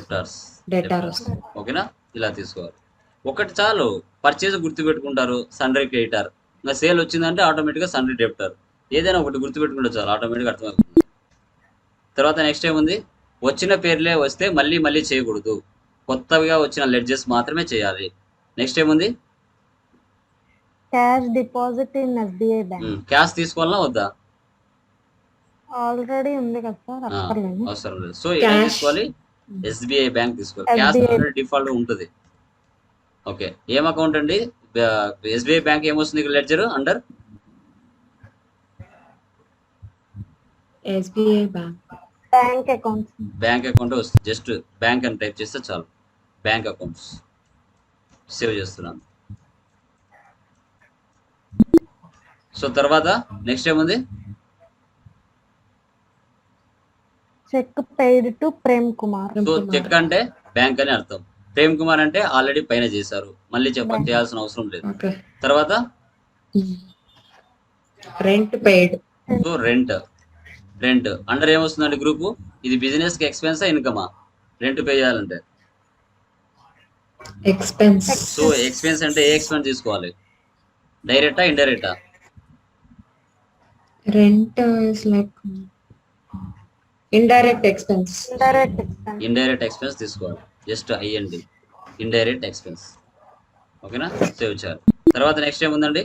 ఓకేనా, ఇలా తీసుకోవాలి. ఒకటి చాలు, పర్చేజ్ గుర్తు పెట్టుకుంటారు, సండ్రీ క్రెడిటార్. ఇంకా సేల్ వచ్చిందంటే ఆటోమేటిక్గా సండ్రీ డెప్టర్. ఏదైనా ఒకటి గుర్తు పెట్టుకుంటే చాలు, ఆటోమేటిక్గా అర్థమవుతుంది. తర్వాత నెక్స్ట్ ఏముంది? వచ్చిన పేర్లే వస్తే మళ్ళీ చేయకూడదు, కొత్తగా వచ్చిన లెడ్జెస్ మాత్రమే చేయాలి. నెక్స్ట్ ఏముంది? Cash deposit in SBI bank. Cash తీసుకోవాలన్నా వద్దా? ఆల్రెడీ ఉంది కదా సార్, అవసరం లేదు. సో ఏం తీసుకోవాలి? SBI బ్యాంక్ తీసుకోవాలి. క్యాష్ ఆల్రెడీ డిఫాల్ట్ ఉంటుంది. ఓకే, ఏం అకౌంట్ అండి? SBI బ్యాంక్ ఏమొస్తుంది ledger under? SBI bank account వస్తుంది. జస్ట్ బ్యాంక్ అని టైప్ చేస్తే చాలు, బ్యాంక్ అకౌంట్స్. సేవ్ చేస్తున్నాను. సో తర్వాత నెక్స్ట్ ఏముంది? Cheque paid to Prem Kumar. So cheque అంటే బ్యాంక్ అని అర్థం, ప్రేమ్ కుమార్ అంటే ఆల్రెడీ పైన చేశారు, మళ్ళీ చేయాల్సిన అవసరం లేదు. తర్వాత rent paid. So rent under ఏమొస్తుందండి గ్రూపు? ఇది బిజినెస్ కి ఎక్స్పెన్సా ఇన్కమా? రెంట్ పే చేయాలంటే ఎక్స్పెన్స్. సో ఎక్స్పెన్స్ అంటే ఏ ఎక్స్పెన్స్ తీసుకోవాలి? డైరెక్టా ఇండైరెక్టా? Rent is like indirect expense తీసుకోవాలి. Just IND, indirect expense. ఓకేనా, సేవ్ చేయాలి. తర్వాత నెక్స్ట్ ఏముందండి?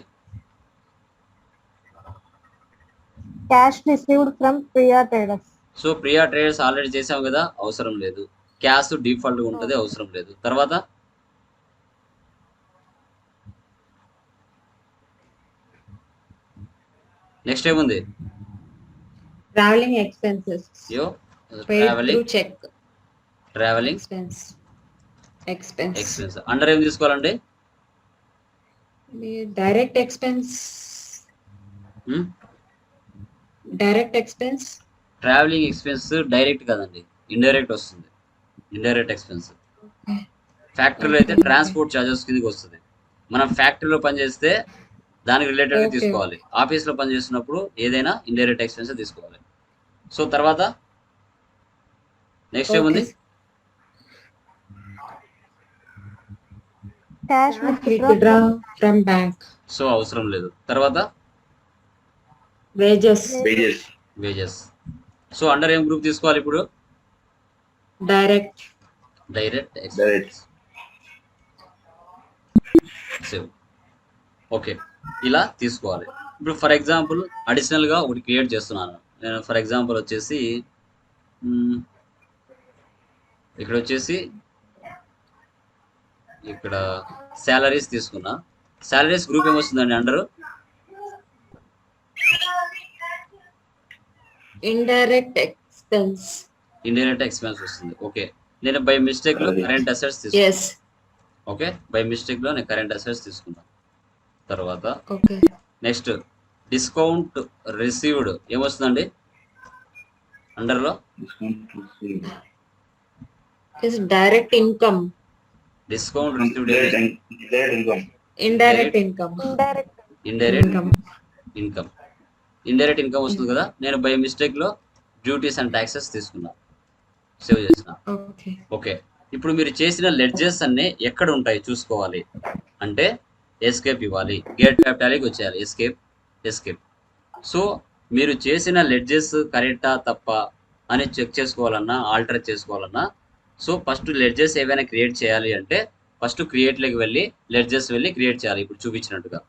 Cash received from Priya traders. So Priya traders already చేసాం కదా, అవసరం లేదు. క్యాష్ డిఫాల్ట్ ఉంటుంది, అవసరం లేదు. తర్వాత నెక్స్ట్ ఏముంది? Travelling expenses, yo paid through travelling cheque, travelling expense. Expense. Under ఏం తీసుకోవాలండి? Direct expense, direct expense. Travelling expense direct కదండి, ఇండైరెక్ట్ వస్తుంది. ఇండైరెక్ట్ ఎక్స్పెన్స్ ఫ్యాక్టరీలో అయితే ట్రాన్స్పోర్ట్ ఛార్జెస్ కిందకి వస్తుంది. మనం ఫ్యాక్టరీలో పనిచేస్తే దానికి రిలేటెడ్ తీసుకోవాలి. ఆఫీస్లో పనిచేస్తున్నప్పుడు ఏదైనా ఇండైరెక్ట్ ఎక్స్పెన్స్ తీసుకోవాలి. సో తర్వాత నెక్స్ట్ ఏముంది? Cash withdraw from bank. So అవసరం లేదు. తర్వాత వేజెస్, వేజెస్. సో అండర్ ఏం గ్రూప్ తీసుకోవాలి ఇప్పుడు? Direct expense. సేవ్. ఓకే, ఇలా తీసుకోవాలి. ఇప్పుడు ఫర్ ఎగ్జాంపుల్ అడిషనల్గా ఒకటి క్రియేట్ చేస్తున్నాను నేను. ఫర్ ఎగ్జాంపుల్ వచ్చేసి ఇక్కడ వచ్చేసి ఇక్కడ శాలరీస్ తీసుకున్నా. శాలరీస్ గ్రూప్ ఏమొస్తుందండి under? Indirect expense. Indirect expense వస్తుంది. ఓకే, నేను బై మిస్టేక్ లో కరెంట్ అసెట్స్ తీసుకున్నాను. ఓకే, బై మిస్టేక్ లో నేను కరెంట్ అసెట్స్ తీసుకున్నాను. తర్వాత నెక్స్ట్ డిస్కౌంట్ రిసీవ్డ్ ఏమొస్తుందండి అండర్లో? Direct income. Discount received indirect income. Indirect income వస్తుంది కదా. నేను బై మిస్టేక్ లో డ్యూటీస్ అండ్ ట్యాక్సెస్ తీసుకున్నా, సేవ్ చేసిన. ఓకే, ఇప్పుడు మీరు చేసిన లెడ్జెస్ అన్ని ఎక్కడ ఉంటాయి చూసుకోవాలి అంటే ఎస్కేప్ ఇవ్వాలి. గేట్ క్యాపిటాలికి వచ్చేయాలి. ఎస్కేప్. సో మీరు చేసిన లెడ్జెస్ కరెక్టా తప్ప అని చెక్ చేసుకోవాలన్నా, ఆల్టర్ చేసుకోవాలన్నా, సో ఫస్ట్ లెడ్జెస్ ఏవైనా క్రియేట్ చేయాలి అంటే ఫస్ట్ క్రియేట్లోకి వెళ్ళి లెడ్జెస్ వెళ్ళి క్రియేట్ చేయాలి ఇప్పుడు చూపించినట్టుగా.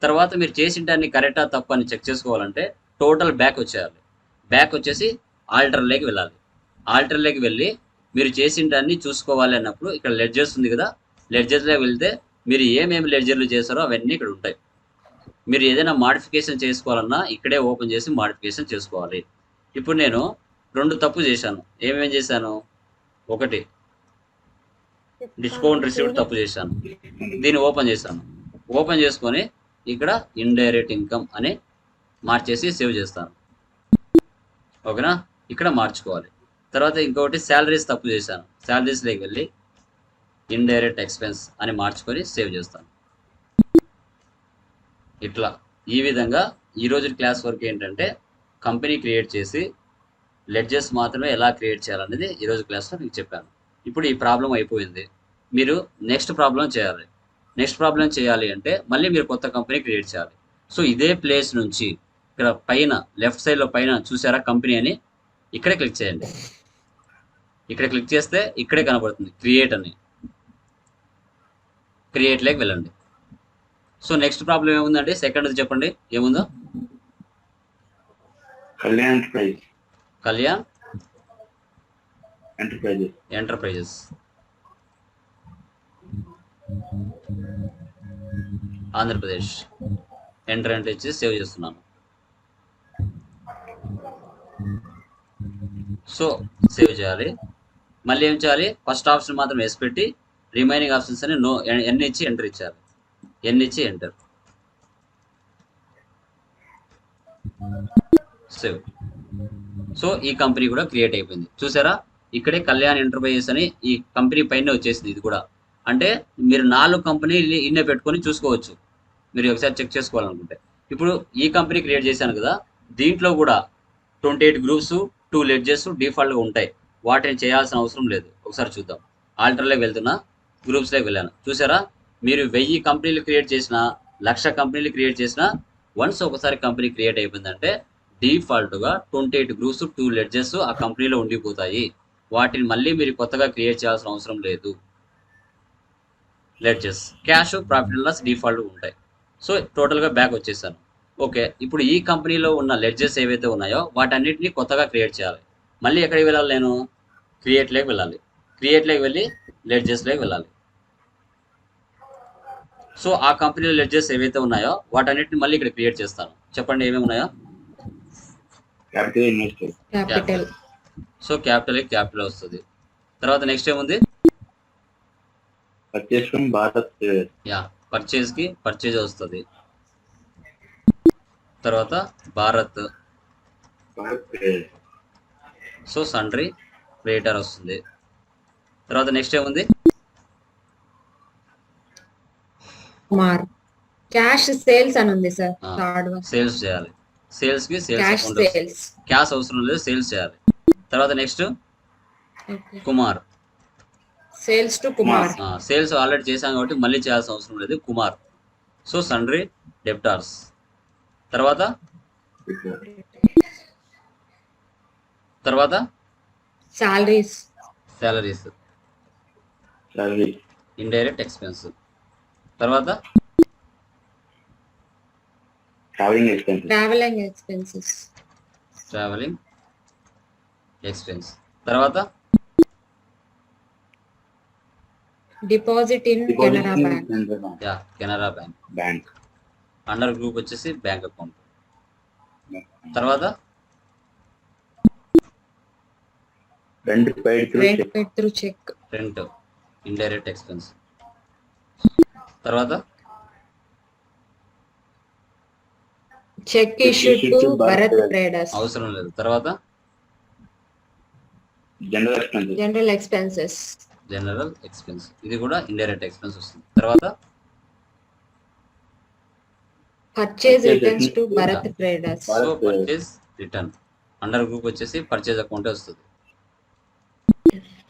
తర్వాత మీరు చేసిన దాన్ని కరెక్టా తప్ప అని చెక్ చేసుకోవాలంటే టోటల్ బ్యాక్ వచ్చేయాలి. బ్యాక్ వచ్చేసి ఆల్టర్లోకి వెళ్ళాలి. ఆల్టర్లోకి వెళ్ళి మీరు చేసిన దాన్ని చూసుకోవాలి అన్నప్పుడు ఇక్కడ లెడ్జెస్ ఉంది కదా, లెడ్జెస్లోకి వెళ్తే మీరు ఏమేమి లెడ్జర్లు చేశారో అవన్నీ ఇక్కడ ఉంటాయి. మీరు ఏదైనా మాడిఫికేషన్ చేసుకోవాలన్నా ఇక్కడే ఓపెన్ చేసి మాడిఫికేషన్ చేసుకోవాలి. ఇప్పుడు నేను 2 తప్పు చేశాను. ఏమేమి చేశాను? ఒకటి డిస్కౌంట్ రిసీవ్డ్ తప్పు చేశాను. దీన్ని ఓపెన్ చేశాను. ఓపెన్ చేసుకొని ఇక్కడ ఇండైరెక్ట్ ఇన్కమ్ అని మార్చేసి సేవ్ చేస్తాను. ఓకేనా? ఇక్కడ మార్చుకోవాలి. తర్వాత ఇంకొకటి శాలరీస్ తప్పు చేశాను. శాలరీస్లోకి వెళ్ళి ఇండైరెక్ట్ ఎక్స్పెన్స్ అని మార్చుకొని సేవ్ చేస్తాను. ఇట్లా ఈ విధంగా ఈరోజు క్లాస్ వర్క్ ఏంటంటే కంపెనీ క్రియేట్ చేసి లెడ్జెస్ మాత్రమే ఎలా క్రియేట్ చేయాలనేది ఈరోజు క్లాస్లో మీకు చెప్పాను. ఇప్పుడు ఈ ప్రాబ్లం అయిపోయింది. మీరు నెక్స్ట్ ప్రాబ్లం చేయాలి. నెక్స్ట్ ప్రాబ్లం చేయాలి అంటే మళ్ళీ మీరు కొత్త కంపెనీ క్రియేట్ చేయాలి. సో ఇదే ప్లేస్ నుంచి ఇక్కడ పైన లెఫ్ట్ సైడ్లో పైన చూసారా కంపెనీ అని, ఇక్కడే క్లిక్ చేయండి. ఇక్కడ క్లిక్ చేస్తే ఇక్కడే కనబడుతుంది క్రియేట్ అని. క్రియేట్లోకి వెళ్ళండి. సో నెక్స్ట్ ప్రాబ్లం ఏముందండి? సెకండ్ చెప్పండి ఏముందో. కళ్యాణ్ ఎంటర్ప్రైజెస్. ఆంధ్రప్రదేశ్. ఎంటర్ అంటే ఇచ్చి సేవ్ చేస్తున్నాను. సో సేవ్ చేయాలి. మళ్ళీ ఏం చేయాలి? ఫస్ట్ ఆప్షన్ మాత్రం ఎస్ పెట్టి రిమైనింగ్ ఆప్షన్స్ అని నో ఎన్ ఇచ్చి ఎంటర్ ఇచ్చారు. ఎన్ ఇచ్చి ఎంటర్. సేవ్. సో ఈ కంపెనీ కూడా క్రియేట్ అయిపోయింది. చూసారా? ఇక్కడే కళ్యాణ్ ఎంటర్ప్రైజెస్ అని ఈ కంపెనీ పైన వచ్చేసింది. ఇది కూడా అంటే మీరు 4 కంపెనీలు ఇన్నే పెట్టుకొని చూసుకోవచ్చు. మీరు ఒకసారి చెక్ చేసుకోవాలనుకుంటే. ఇప్పుడు ఈ కంపెనీ క్రియేట్ చేశాను కదా, దీంట్లో కూడా 28 గ్రూప్స్ 2 లెడ్జెస్ డిఫాల్ట్గా ఉంటాయి. వాటిని చేయాల్సిన అవసరం లేదు. ఒకసారి చూద్దాం. ఆల్టర్లోకి వెళ్తున్నా, గ్రూప్స్లోకి వెళ్ళాను. చూసారా? మీరు 1000 కంపెనీలు క్రియేట్ చేసినా, 1,00,000 కంపెనీలు క్రియేట్ చేసినా, వన్స్ ఒకసారి కంపెనీ క్రియేట్ అయిపోయిందంటే డిఫాల్ట్గా 28 గ్రూప్స్ 2 లెడ్జెస్ ఆ కంపెనీలో ఉండిపోతాయి. వాటిని మళ్ళీ మీరు కొత్తగా క్రియేట్ చేయాల్సిన అవసరం లేదు. Ledgers, cash, profit and loss default ఉంటాయి. సో టోటల్గా బ్యాక్ వచ్చేసాను. ఓకే, ఇప్పుడు ఈ కంపెనీలో ఉన్న లెడ్జెస్ ఏవైతే ఉన్నాయో వాటన్నిటిని కొత్తగా క్రియేట్ చేయాలి. మళ్ళీ ఎక్కడికి వెళ్ళాలి? నేను క్రియేట్లోకి వెళ్ళాలి. క్రియేట్లోకి వెళ్ళి లెడ్జెస్లోకి వెళ్ళాలి. సో ఆ కంపెనీలో లెడ్జెస్ ఏవైతే ఉన్నాయో వాటన్నిటిని మళ్ళీ ఇక్కడ క్రియేట్ చేస్తాను. చెప్పండి ఏమేమి ఉన్నాయో. Capital investor, capital, so capital వస్తుంది. తర్వాత నెక్స్ట్ ఏముంది? Purchase from Bharat traders, yeah, purchase వస్తుంది. తర్వాత Bharat, traders, so sundry creator వస్తుంది. తర్వాత నెక్స్ట్ ఏముంది? కుమార్. క్యాష్ సేల్స్ అని ఉంది సార్. థర్డ్ వన్ సేల్స్ చేయాలి. సేల్స్కి sales cash account, sales. Cash అవసరం లేదు, సేల్స్ చేయాలి. తర్వాత next Kumar. Sales to Kumar. Sales already చేశాం కాబట్టి మళ్ళీ చేయాల్సిన అవసరం లేదు. Kumar, so sundry debtors. తర్వాత salaries, salaries, salary, indirect expense. తర్వాత travelling expenses, travelling expenses. Travelling expense. తర్వాత deposit in Canara bank. Yeah, Canara bank. Under group వచ్చేసి బ్యాంక్ అకౌంట్. తర్వాత rent paid through cheque. Rent, indirect expense. తర్వాత cheque issued to Bharat traders. అవసరం లేదు. తర్వాత general expenses, general expenses. ఇది కూడా ఇండైరెక్ట్ ఎక్స్పెన్స్ వస్తుంది. తర్వాత purchase returns to Bharat traders. So purchase return, under group వచ్చేసి పర్చేజ్ అకౌంట్ వస్తుంది.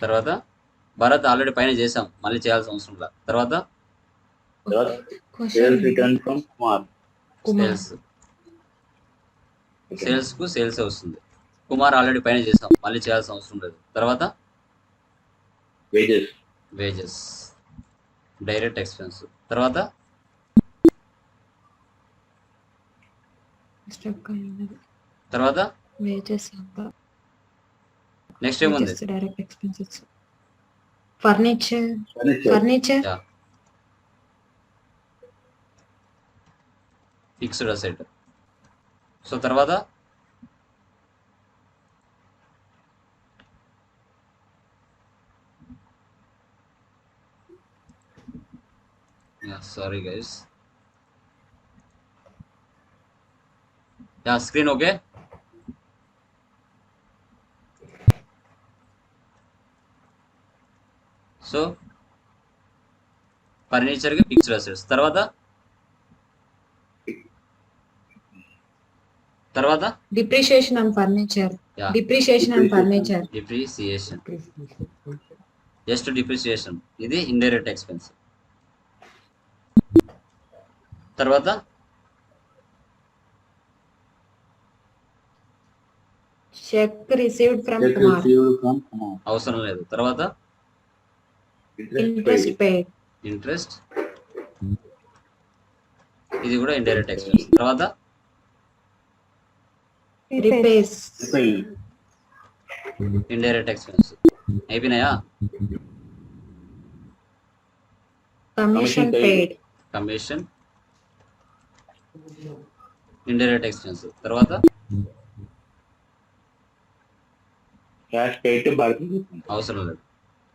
తర్వాత భరత్ ఆల్రెడీ పైన చేసాం, మళ్ళీ చేయాల్సిన అవసరం లేదు. తర్వాత sales return from Kumar, sales కు సేల్స్ వస్తుంది. కుమార్ ఆల్రెడీ పైన చేసాం, మళ్ళీ చేయాల్సిన అవసరం లేదు. తర్వాత వేజెస్, డైరెక్ట్ ఎక్స్పెన్స్. తర్వాత తర్వాత వేజెస్, నెక్స్ట్ ఏముంది? Direct expenses. Furniture, fixed asset. So తర్వాత sorry guys, screen okay. So ఫర్నిచర్కి ఫిక్స్డ్ అసెట్స్. తర్వాత depreciation and furniture. Just depreciation, ఇది ఇండైరెక్ట్ ఎక్స్పెన్స్. తర్వాత చెక్ రిసీవ్డ్ ఫ్రమ్ కుమార్. అవసరం లేదు. తర్వాత ఇంట్రెస్ట్ పేడ్. ఇంట్రెస్ట్, ఇది కూడా ఇండైరెక్ట్ ఎక్స్పెన్స్. తర్వాత రిపేర్స్, ఇండైరెక్ట్ ఎక్స్పెన్స్. అయిపోయినాయా? Commission paid. Commission, indirect expense. తర్వాత క్యాష్ పెయిడ్ టు భారత్, అవసరం లేదు.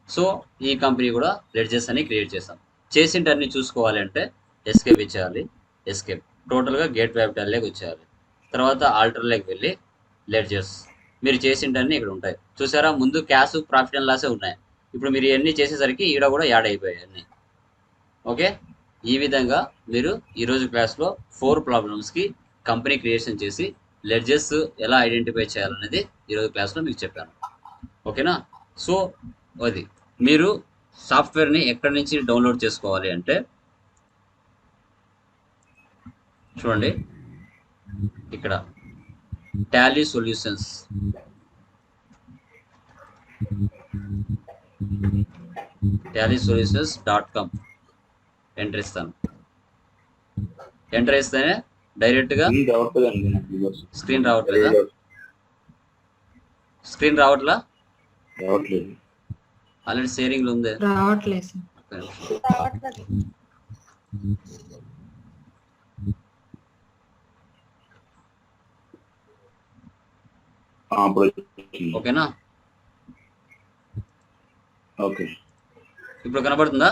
సో ఈ కంపెనీ కూడా లెడ్జెస్ అని క్రియేట్ చేసాం. చేసింటన్ని చూసుకోవాలి అంటే ఎస్కేప్ ఇచ్చేయాలి. ఎస్కేప్, టోటల్గా గేట్ క్యాపిటల్లోకి వచ్చేయాలి. తర్వాత ఆల్టర్లోకి వెళ్ళి లెడ్జెస్, మీరు చేసింటన్ని ఇక్కడ ఉంటాయి. చూసారా, ముందు క్యాష్, ప్రాఫిట్ అండ్ లాసే ఉన్నాయి. ఇప్పుడు మీరు ఇవన్నీ చేసేసరికి ఈడ కూడా యాడ్ అయిపోయాయి అన్నీ. ఓకే, ఈ విధంగా మీరు ఈరోజు క్లాస్లో 4 ప్రాబ్లమ్స్కి కంపెనీ క్రియేషన్ చేసి లెడ్జెస్ ఎలా ఐడెంటిఫై చేయాలనేది ఈరోజు క్లాస్లో మీకు చెప్పాను. ఓకేనా? సో అది మీరు సాఫ్ట్వేర్ని ఎక్కడి నుంచి డౌన్లోడ్ చేసుకోవాలి అంటే చూడండి, ఇక్కడ టాలీ సొల్యూషన్స్, tallysolutions.com ఎంటర్ ఇస్తాను. ఎంటర్ ఇస్తేనే డైరెక్ట్గా స్క్రీన్ రావట్లేదా? స్క్రీన్ రావట్లేదు. ఆల్రెడీ షేరింగ్ లో ఉందే. రావట్లేదు సార్. ఒక్క నిమిషం. రావట్లేదు. ఇప్పుడు వచ్చింది. ఓకేనా? ఓకే. ఇప్పుడు కనబడుతుందా?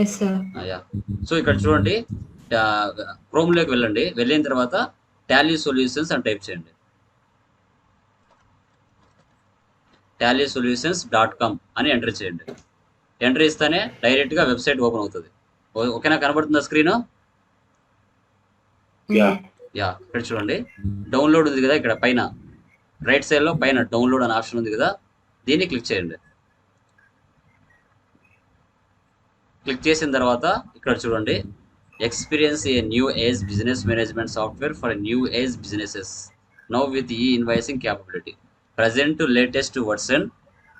Yes sir. యా. సో ఇక్కడ చూడండి, క్రోమ్ లోకి వెళ్ళండి. వెళ్ళిన తర్వాత టాలీ సొల్యూషన్స్ అని టైప్ చేయండి. tallysolutions.com అని ఎంటర్ చేయండి. ఎంటర్ ఇస్తేనే డైరెక్ట్గా వెబ్సైట్ ఓపెన్ అవుతుంది. ఓకేనా? కనబడుతుందా స్క్రీన్? యా. యా. ఇక్కడ చూడండి, డౌన్లోడ్ ఉంది కదా, ఇక్కడ పైన రైట్ సైడ్లో పైన డౌన్లోడ్ అనే ఆప్షన్ ఉంది కదా, దీన్ని క్లిక్ చేయండి. క్లిక్ చేసిన తర్వాత ఇక్కడ చూడండి, experience a new age business management software for new age businesses now with e invoicing capability present latest version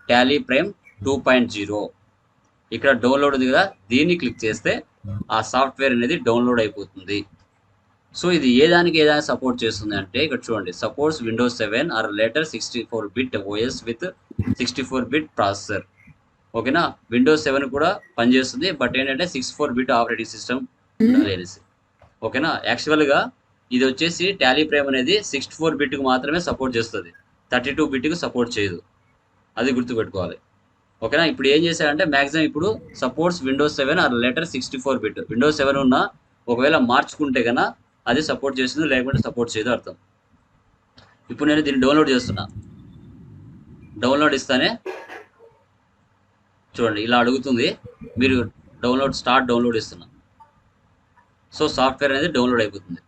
Tally prime 2.0. ఇక్కడ డౌన్లోడ్ ఉంది కదా, దీన్ని క్లిక్ చేస్తే ఆ సాఫ్ట్వేర్ అనేది డౌన్లోడ్ అయిపోతుంది. సో ఇది ఏ దానికి సపోర్ట్ చేస్తుంది అంటే ఇక్కడ చూడండి, supports Windows 7 or later 64-bit OS with 64-bit processor. ఓకేనా? విండోస్ 7 కూడా పనిచేస్తుంది, బట్ ఏంటంటే 64-bit ఆపరేటింగ్ సిస్టమ్ అనేసి. ఓకేనా? యాక్చువల్గా ఇది వచ్చేసి టాలీ ప్రైమ్ అనేది 64-bitకు మాత్రమే సపోర్ట్ చేస్తుంది, 32-bitకు సపోర్ట్ చేయదు. అది గుర్తుపెట్టుకోవాలి. ఓకేనా? ఇప్పుడు ఏం చేశారంటే మ్యాక్సిమం ఇప్పుడు supports Windows 7 or later 64-bit. Windows 7 ఉన్న ఒకవేళ మార్చుకుంటే కన్నా అది సపోర్ట్ చేస్తుంది, లేకపోతే సపోర్ట్ చేయదు అర్థం. ఇప్పుడు నేను దీన్ని డౌన్లోడ్ చేస్తున్నా. డౌన్లోడ్ ఇస్తానే చూడండి ఇలా అడుగుతుంది, మీరు స్టార్ట్ డౌన్లోడ్ ఇస్తున్నా. సో సాఫ్ట్వేర్ అనేది డౌన్లోడ్ అయిపోతుంది.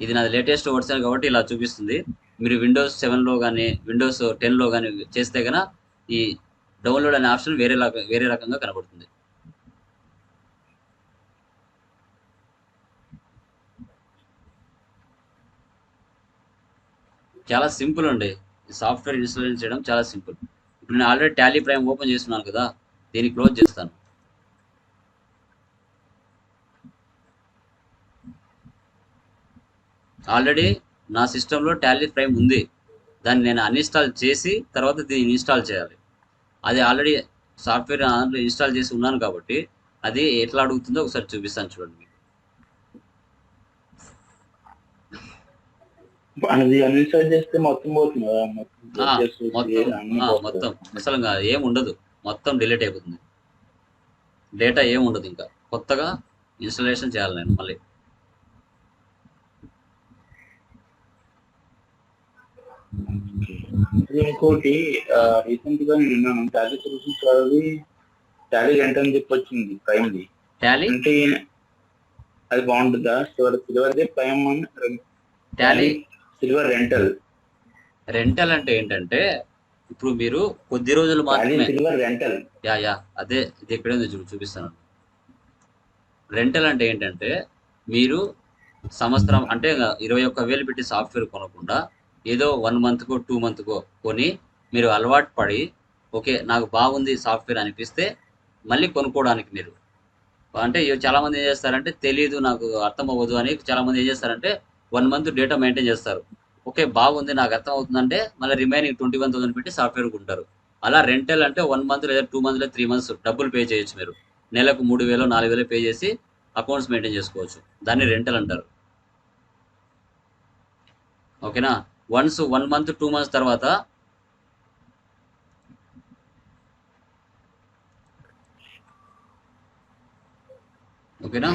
ఇది నాది లేటెస్ట్ వర్షన్ కాబట్టి ఇలా చూపిస్తుంది. మీరు విండోస్ 7లో కానీ విండోస్ 10లో కానీ చేస్తే కన్నా ఈ డౌన్లోడ్ అనే ఆప్షన్ వేరే రకంగా కనబడుతుంది. చాలా సింపుల్ అండి, ఈ సాఫ్ట్వేర్ ఇన్స్టాల్ చేయడం చాలా సింపుల్. ఇప్పుడు నేను ఆల్రెడీ టాలీ ప్రైమ్ ఓపెన్ చేస్తున్నాను కదా, దీన్ని క్లోజ్ చేస్తాను. ఆల్రెడీ నా సిస్టంలో టాలీ ప్రైమ్ ఉంది, దాన్ని నేను అన్ఇన్స్టాల్ చేసి తర్వాత దీన్ని ఇన్స్టాల్ చేయాలి. అది ఆల్రెడీ సాఫ్ట్వేర్ దాంట్లో ఇన్స్టాల్ చేసి ఉన్నాను కాబట్టి అది ఎట్లా అడుగుతుందో ఒకసారి చూపిస్తాను చూడండి. అది అన్ఇన్స్టాల్ చేస్తే మొత్తం పోతుంది కదా, మొత్తం అసలు ఏం ఉండదు, మొత్తం డిలీట్ అయిపోతుంది. డేటా ఏం ఉండదు, ఇంకా కొత్తగా ఇన్స్టాలేషన్ చేయాలి నేను మళ్ళీ. ఇంకోటి రీసెంట్ గా విన్నాను, టాలీ సొల్యూషన్స్ వాళ్ళది టాలీ రెంట్ అని చెప్పి వచ్చింది ప్రైమ్ది. టాలీ అంటే అది బాగుంటుందా? సిల్వర్ది ప్రైమ్ టాలీ సిల్వర్ రెంటల్ అంటే ఏంటంటే ఇప్పుడు మీరు కొద్ది రోజులు మాత్రమే. Silver rental. యా అదే, ఇది ఎక్కడే చూపిస్తాను. రెంటల్ అంటే ఏంటంటే మీరు సంవత్సరం అంటే 21,000 పెట్టి సాఫ్ట్వేర్ కొనకుండా ఏదో 1 monthకో 2 monthకో కొని మీరు అలవాటు పడి ఓకే నాకు బాగుంది సాఫ్ట్వేర్ అనిపిస్తే మళ్ళీ కొనుక్కోవడానికి మీరు అంటే చాలామంది ఏం చేస్తారంటే తెలియదు నాకు అర్థం అవ్వదు అని చాలామంది ఏం చేస్తారంటే 1 month డేటా మెయింటైన్ చేస్తారు. ఓకే బాగుంది నాకు అర్థం అవుతుందంటే మళ్ళీ రిమైనింగ్ 21,000 పెట్టి సాఫ్ట్వేర్ కొంటారు. అలా రెంటల్ అంటే 1 month లేదా 2 months లేదా 3 months డబ్బులు పే చేయొచ్చు. మీరు నెలకు 3,000 4,000 పే చేసి అకౌంట్స్ మెయింటైన్ చేసుకోవచ్చు. దాన్ని రెంటల్ అంటారు. ఓకేనా? వన్స్ 1 month 2 months తర్వాత ఓకేనా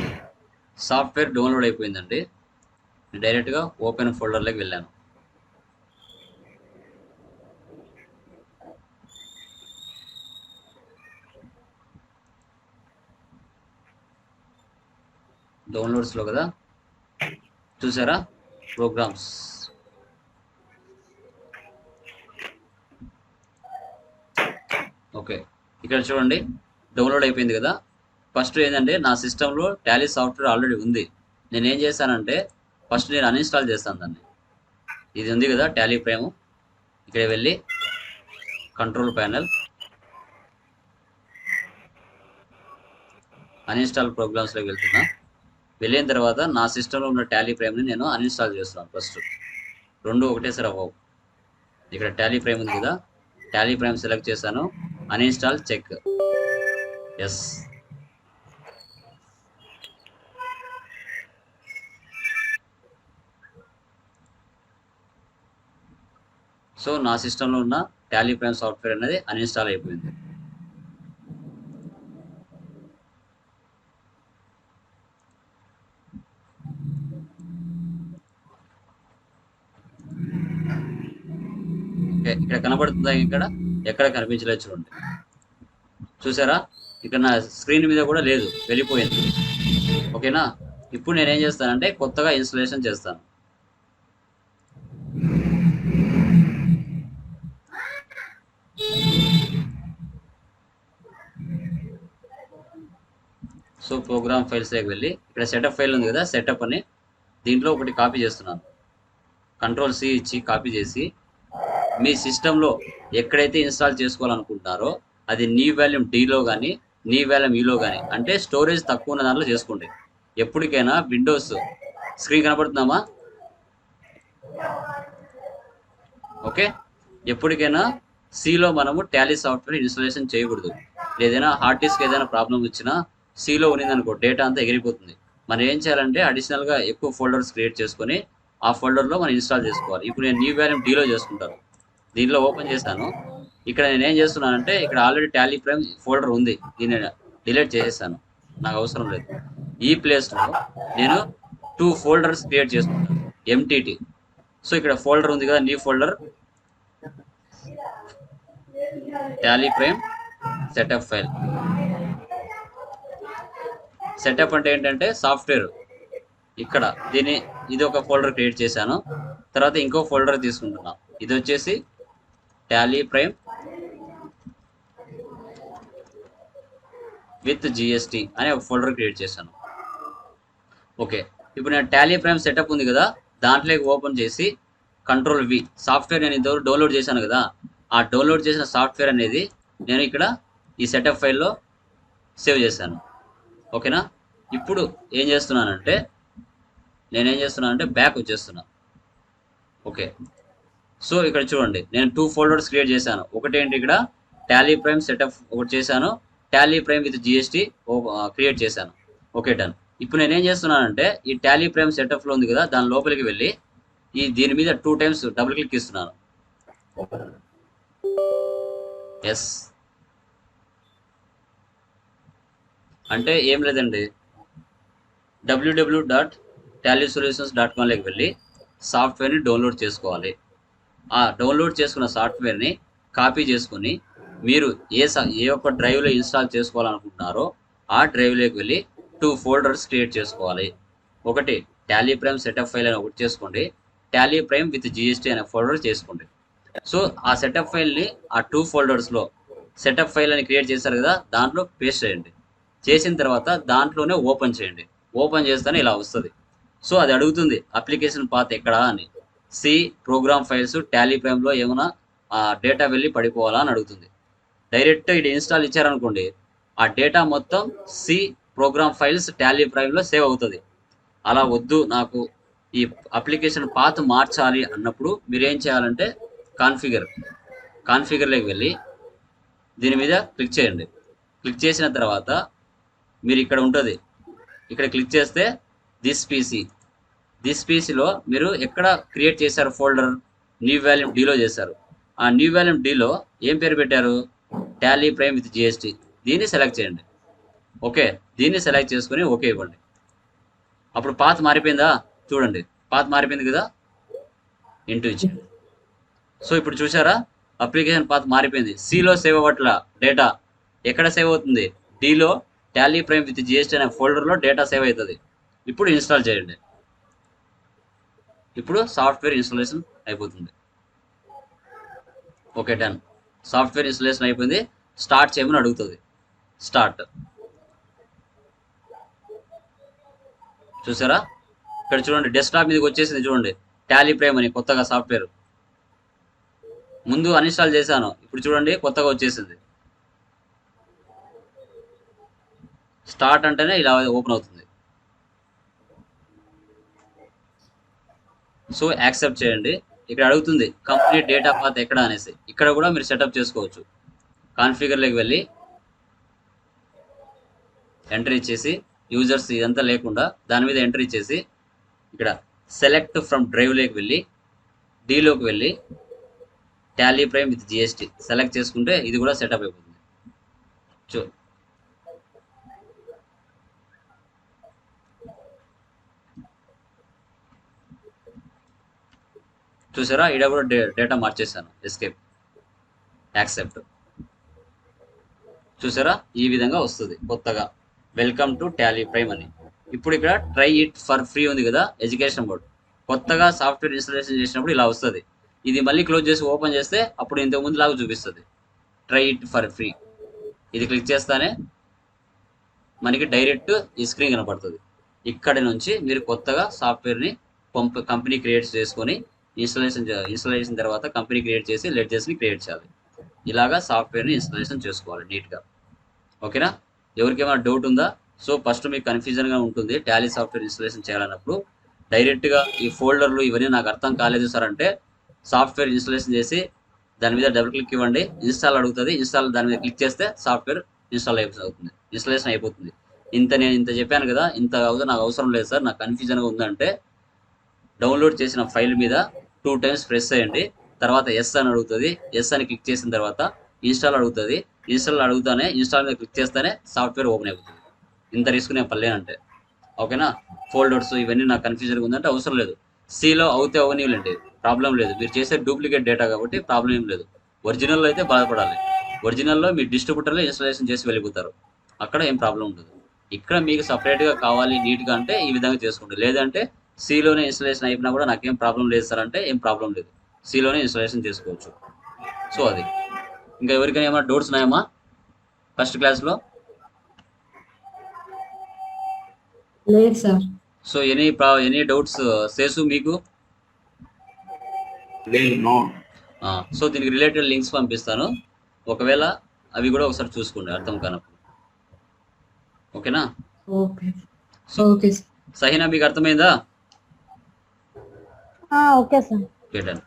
సాఫ్ట్వేర్ డౌన్లోడ్ అయిపోయిందండి. డైరెక్ట్గా ఓపెన్ ఫోల్డర్లోకి వెళ్ళాను. డౌన్లోడ్స్లో కదా చూసారా ప్రోగ్రామ్స్. ఓకే ఇక్కడ చూడండి డౌన్లోడ్ అయిపోయింది కదా. ఫస్ట్ ఏంటంటే నా సిస్టంలో టాలీ సాఫ్ట్వేర్ ఆల్రెడీ ఉంది. నేను ఏం చేశానంటే ఫస్ట్ నేను అన్ఇన్స్టాల్ చేస్తాను దాన్ని. ఇది ఉంది కదా టాలీ ప్రైమ్, ఇక్కడ వెళ్ళి కంట్రోల్ ప్యానెల్ అన్ఇన్స్టాల్ ప్రోగ్రామ్స్లోకి వెళ్తున్నా. వెళ్ళిన తర్వాత నా సిస్టంలో ఉన్న టాలీ ప్రైమ్ని నేను అన్ఇన్స్టాల్ చేస్తున్నాను. ఫస్ట్ 2 ఒకటేసారి అవ్వవు. ఇక్కడ టాలీ ప్రైమ్ ఉంది కదా, టాలీ ప్రైమ్ సెలెక్ట్ చేశాను, అన్ఇన్స్టాల్ చెక్. ఎస్. సో నా సిస్టంలో ఉన్న టాలీ ప్రైమ్ సాఫ్ట్వేర్ అనేది అన్ఇన్స్టాల్ అయిపోయింది. ఓకే, ఇక్కడ కనబడుతుందా? ఇక్కడ ఎక్కడ కనిపించలేదు చూడండి. చూసారా? ఇక్కడ నా స్క్రీన్ మీద కూడా లేదు, వెళ్ళిపోయింది. ఓకేనా? ఇప్పుడు నేనేం చేస్తానంటే కొత్తగా ఇన్స్టాలేషన్ చేస్తాను. సో ప్రోగ్రామ్ ఫైల్స్లోకి వెళ్ళి ఇక్కడ సెటప్ ఫైల్ ఉంది కదా, సెటప్ అని దీంట్లో ఒకటి కాపీ చేస్తున్నాను. కంట్రోల్-C ఇచ్చి కాపీ చేసి మీ సిస్టంలో ఎక్కడైతే ఇన్స్టాల్ చేసుకోవాలనుకుంటున్నారో అది నీ వాల్యూమ్ Dలో కానీ నీ వాల్యూమ్ Eలో కానీ, అంటే స్టోరేజ్ తక్కువ ఉన్న దాంట్లో చేసుకోండి. ఎప్పటికైనా విండోస్ స్క్రీన్ కనబడుతున్నామా? ఓకే, ఎప్పటికైనా Cలో మనము టాలీ సాఫ్ట్వేర్ ఇన్స్టాలేషన్ చేయకూడదు. ఏదైనా హార్డ్ డిస్క్ ఏదైనా ప్రాబ్లం వచ్చినా Cలో ఉన్నదనుకో డేటా అంతా ఎగిరిపోతుంది. మనం ఏం చేయాలంటే అడిషనల్గా ఎక్కువ ఫోల్డర్స్ క్రియేట్ చేసుకొని ఆ ఫోల్డర్లో మనం ఇన్స్టాల్ చేసుకోవాలి. ఇప్పుడు నేను న్యూ వాల్యూమ్ Dలో చేసుకుంటాను. దీనిలో ఓపెన్ చేశాను. ఇక్కడ నేను ఏం చేస్తున్నానంటే ఇక్కడ ఆల్రెడీ టాలీ ప్రైమ్ ఫోల్డర్ ఉంది, దీన్ని డిలీట్ చేసేసాను, నాకు అవసరం లేదు. ఈ ప్లేస్లో నేను 2 ఫోల్డర్స్ క్రియేట్ చేసుకుంటాను, ఎంటీటీ. సో ఇక్కడ ఫోల్డర్ ఉంది కదా, new folder Tally prime setup file. Setup అంటే ఏంటంటే సాఫ్ట్వేర్. ఇక్కడ ఇది ఒక ఫోల్డర్ క్రియేట్ చేశాను. తర్వాత ఇంకో ఫోల్డర్ తీసుకుంటున్నా, ఇది వచ్చేసి టాలీ ప్రైమ్ విత్ GST అనే ఒక ఫోల్డర్ క్రియేట్ చేశాను. ఓకే, ఇప్పుడు నేను టాలీ ప్రైమ్ సెటప్ ఉంది కదా, దాంట్లోకి ఓపెన్ చేసి Ctrl-V సాఫ్ట్వేర్ నేను ఇంతవరకు డౌన్లోడ్ చేశాను కదా, ఆ డౌన్లోడ్ చేసిన సాఫ్ట్వేర్ అనేది నేను ఇక్కడ ఈ సెటప్ ఫైల్లో సేవ్ చేశాను. ఓకేనా? ఇప్పుడు ఏం చేస్తున్నానంటే బ్యాక్ వచ్చేస్తున్నా. ఓకే, సో ఇక్కడ చూడండి, నేను 2 ఫోల్డర్స్ క్రియేట్ చేశాను. ఒకటేంటి, ఇక్కడ టాలీ ప్రైమ్ సెటప్ ఒకటి చేశాను, Tally prime with GST create చేశాను. Okay, done. ఇప్పుడు నేనేం చేస్తున్నానంటే ఈ టాలీ ప్రైమ్ సెటప్లో ఉంది కదా, దాని లోపలికి వెళ్ళి దీని మీద 2 టైమ్స్ డబుల్ క్లిక్ ఇస్తున్నాను. ఎస్ అంటే ఏం లేదండి, www.tallysolutions.com వెళ్ళి సాఫ్ట్వేర్ని డౌన్లోడ్ చేసుకోవాలి. ఆ డౌన్లోడ్ చేసుకున్న సాఫ్ట్వేర్ని కాపీ చేసుకుని మీరు ఏ ఒక్క డ్రైవ్లో ఇన్స్టాల్ చేసుకోవాలనుకుంటున్నారో ఆ డ్రైవ్లోకి వెళ్ళి 2 ఫోల్డర్స్ క్రియేట్ చేసుకోవాలి. ఒకటి టాలీ ప్రైమ్ సెటప్ ఫైల్ అని ఒకటి చేసుకోండి, టాలీ ప్రైమ్ విత్ GST అనే ఫోల్డర్ చేసుకోండి. సో ఆ సెటప్ ఫైల్ని ఆ 2 ఫోల్డర్స్లో సెటప్ ఫైల్ అని క్రియేట్ చేశారు కదా, దాంట్లో పేస్ట్ చేయండి. చేసిన తర్వాత దాంట్లోనే ఓపెన్ చేయండి. ఓపెన్ చేస్తేనే ఇలా వస్తుంది. సో అది అడుగుతుంది అప్లికేషన్ పాత్ ఎక్కడా అని. సి ప్రోగ్రామ్ ఫైల్స్ టాలీ ప్రైమ్లో ఏమైనా డేటా వెళ్ళి పడిపోవాలా అని అడుగుతుంది. డైరెక్ట్ ఇది ఇన్స్టాల్ ఇచ్చారనుకోండి, ఆ డేటా మొత్తం సి ప్రోగ్రామ్ ఫైల్స్ టాలీ ప్రైమ్లో సేవ్ అవుతుంది. అలా వద్దు, నాకు ఈ అప్లికేషన్ పాత్ మార్చాలి అన్నప్పుడు మీరు ఏం చేయాలంటే కాన్ఫిగర్లోకి వెళ్ళి దీని మీద క్లిక్ చేయండి. క్లిక్ చేసిన తర్వాత మీరు ఇక్కడ ఉంటుంది, ఇక్కడ క్లిక్ చేస్తే దిస్ పీసీలో మీరు ఎక్కడ క్రియేట్ చేశారు ఫోల్డర్, న్యూ వాల్యూమ్ Dలో చేశారు. ఆ న్యూ వాల్యూమ్ Dలో ఏం పేరు పెట్టారు, టాలీ ప్రైమ్ విత్ GST. దీన్ని సెలెక్ట్ చేయండి. ఓకే, దీన్ని సెలెక్ట్ చేసుకుని ఓకే ఇవ్వండి. అప్పుడు పాత్ మారిపోయిందా? చూడండి, పాత్ మారిపోయింది కదా, ఇంటూ ఇచ్చేయండి. సో ఇప్పుడు చూసారా, అప్లికేషన్ పాత్ మారిపోయింది. సిలో సేవ్ అవ్వట్ల డేటా. ఎక్కడ సేవ్ అవుతుంది? Dలో టాలీ ప్రైమ్ విత్ GST అనే ఫోల్డర్లో డేటా సేవ్ అవుతుంది. ఇప్పుడు ఇన్స్టాల్ చేయండి. ఇప్పుడు సాఫ్ట్వేర్ ఇన్స్టాలేషన్ అయిపోతుంది. Okay, done. సాఫ్ట్వేర్ ఇన్స్టాలేషన్ అయిపోయింది. స్టార్ట్ చేయమని అడుగుతుంది. స్టార్ట్. చూసారా, ఇక్కడ చూడండి, డెస్క్టాప్ మీదకి వచ్చేసింది. చూడండి, టాలీ ప్రైమ్ అని కొత్తగా సాఫ్ట్వేర్. ముందు అన్ఇన్స్టాల్ చేశాను, ఇప్పుడు చూడండి కొత్తగా వచ్చేసింది. స్టార్ట్ అంటేనే ఇలా ఓపెన్ అవుతుంది. సో యాక్సెప్ట్ చేయండి. ఇక్కడ అడుగుతుంది కంపెనీ డేటా పాత్ ఎక్కడ అనేసి, ఇక్కడ కూడా మీరు సెటప్ చేసుకోవచ్చు. కాన్ఫిగర్లోకి వెళ్ళి ఎంటర్ ఇచ్చేసి యూజర్స్ ఇదంతా లేకుండా దాని మీద ఎంటర్ ఇచ్చేసి ఇక్కడ సెలెక్ట్ ఫ్రమ్ డ్రైవ్లోకి వెళ్ళి డీలోకి వెళ్ళి Tally prime with GST select చేసుకుంటే ఇది కూడా సెటప్ అయిపోతుంది. చూసారా, ఇక్కడ కూడా డేటా మార్చేసాను. Escape, accept. చూసారా, ఈ విధంగా వస్తుంది కొత్తగా వెల్కమ్ టు టాలీ ప్రైమ్ అని. ఇప్పుడు ఇక్కడ ట్రై ఇట్ ఫర్ ఫ్రీ ఉంది కదా, ఎడ్యుకేషన్ బోర్డ్. కొత్తగా సాఫ్ట్వేర్ ఇన్స్టాలేషన్ చేసినప్పుడు ఇలా వస్తుంది. ఇది మళ్ళీ క్లోజ్ చేసి ఓపెన్ చేస్తే అప్పుడు ఇంతకు ముందు లాగా చూపిస్తుంది ట్రై ఇట్ ఫర్ ఫ్రీ. ఇది క్లిక్ చేస్తానే మనకి డైరెక్ట్ ఈ స్క్రీన్ కనపడుతుంది. ఇక్కడి నుంచి మీరు కొత్తగా సాఫ్ట్వేర్ని కంపెనీ క్రియేట్ చేసుకొని ఇన్స్టాలేషన్ తర్వాత కంపెనీ క్రియేట్ చేసి లెడ్జెస్ని క్రియేట్ చేయాలి. ఇలాగా సాఫ్ట్వేర్ని ఇన్స్టాలేషన్ చేసుకోవాలి నీట్గా. ఓకేనా? ఎవరికేమైనా డౌట్ ఉందా? సో ఫస్ట్ మీకు కన్ఫ్యూజన్గా ఉంటుంది టాలీ సాఫ్ట్వేర్ ఇన్స్టాలేషన్ చేయాలన్నప్పుడు. డైరెక్ట్గా ఈ ఫోల్డర్లు ఇవన్నీ నాకు అర్థం కాలేదు సార్ అంటే సాఫ్ట్వేర్ ఇన్స్టాలేషన్ చేసి దాని మీద డబుల్ క్లిక్ ఇవ్వండి, ఇన్స్టాల్ అడుగుతుంది. ఇన్స్టాల్ దాని మీద క్లిక్ చేస్తే సాఫ్ట్వేర్ అవుతుంది, ఇన్స్టాలేషన్ అయిపోతుంది. నేను ఇంత చెప్పాను కదా, ఇంత నాకు అవసరం లేదు సార్, నాకు కన్ఫ్యూజన్గా ఉందంటే డౌన్లోడ్ చేసిన ఫైల్ మీద 2 times ప్రెస్ చేయండి. తర్వాత ఎస్ అని అడుగుతుంది. ఎస్ అని క్లిక్ చేసిన తర్వాత ఇన్స్టాల్ అడుగుతుంది. ఇన్స్టాల్ అడుగుతానే ఇన్స్టాల్ మీద క్లిక్ చేస్తేనే సాఫ్ట్వేర్ ఓపెన్ అయిపోతుంది. ఇంత రిస్క్ నేను పడలేనంటే. ఓకేనా? ఫోల్డర్స్ ఇవన్నీ నాకు కన్ఫ్యూజన్గా ఉందంటే అవసరం లేదు. సిలో అవుతే అవనివ్వండి, ప్రాబ్లం లేదు. మీరు చేసే డూప్లికేట్ డేటా కాబట్టి ప్రాబ్లం ఏం లేదు. ఒరిజినల్లో అయితే బాధపడాలి. ఒరిజినల్లో మీ డిస్ట్రిబ్యూటర్లో ఇన్స్టాలేషన్ చేసి వెళ్ళిపోతారు, అక్కడ ఏం ప్రాబ్లం ఉండదు. ఇక్కడ మీకు సపరేట్గా కావాలి నీట్గా అంటే ఈ విధంగా చేసుకోండి. లేదంటే సిలోనే ఇన్స్టాలేషన్ అయిపోయినా కూడా నాకేం ప్రాబ్లం లేదు సార్ అంటే ఏం ప్రాబ్లం లేదు, సిలోనే ఇన్స్టాలేషన్ చేసుకోవచ్చు. సో అది. ఇంకా ఎవరికైనా ఏమైనా డౌట్స్ ఉన్నాయమ్మా ఫస్ట్ క్లాస్లో? లేదు సార్. సో ఎనీ డౌట్స్ సేసు మీకు? సో దీనికి రిలేటెడ్ లింక్స్ పంపిస్తాను, ఒకవేళ అవి కూడా ఒకసారి చూసుకోండి అర్థం కానప్పుడు. ఓకేనా? Okay okay sir. సహీనా మీకు అర్థమైందా? Okay sir. Okay done.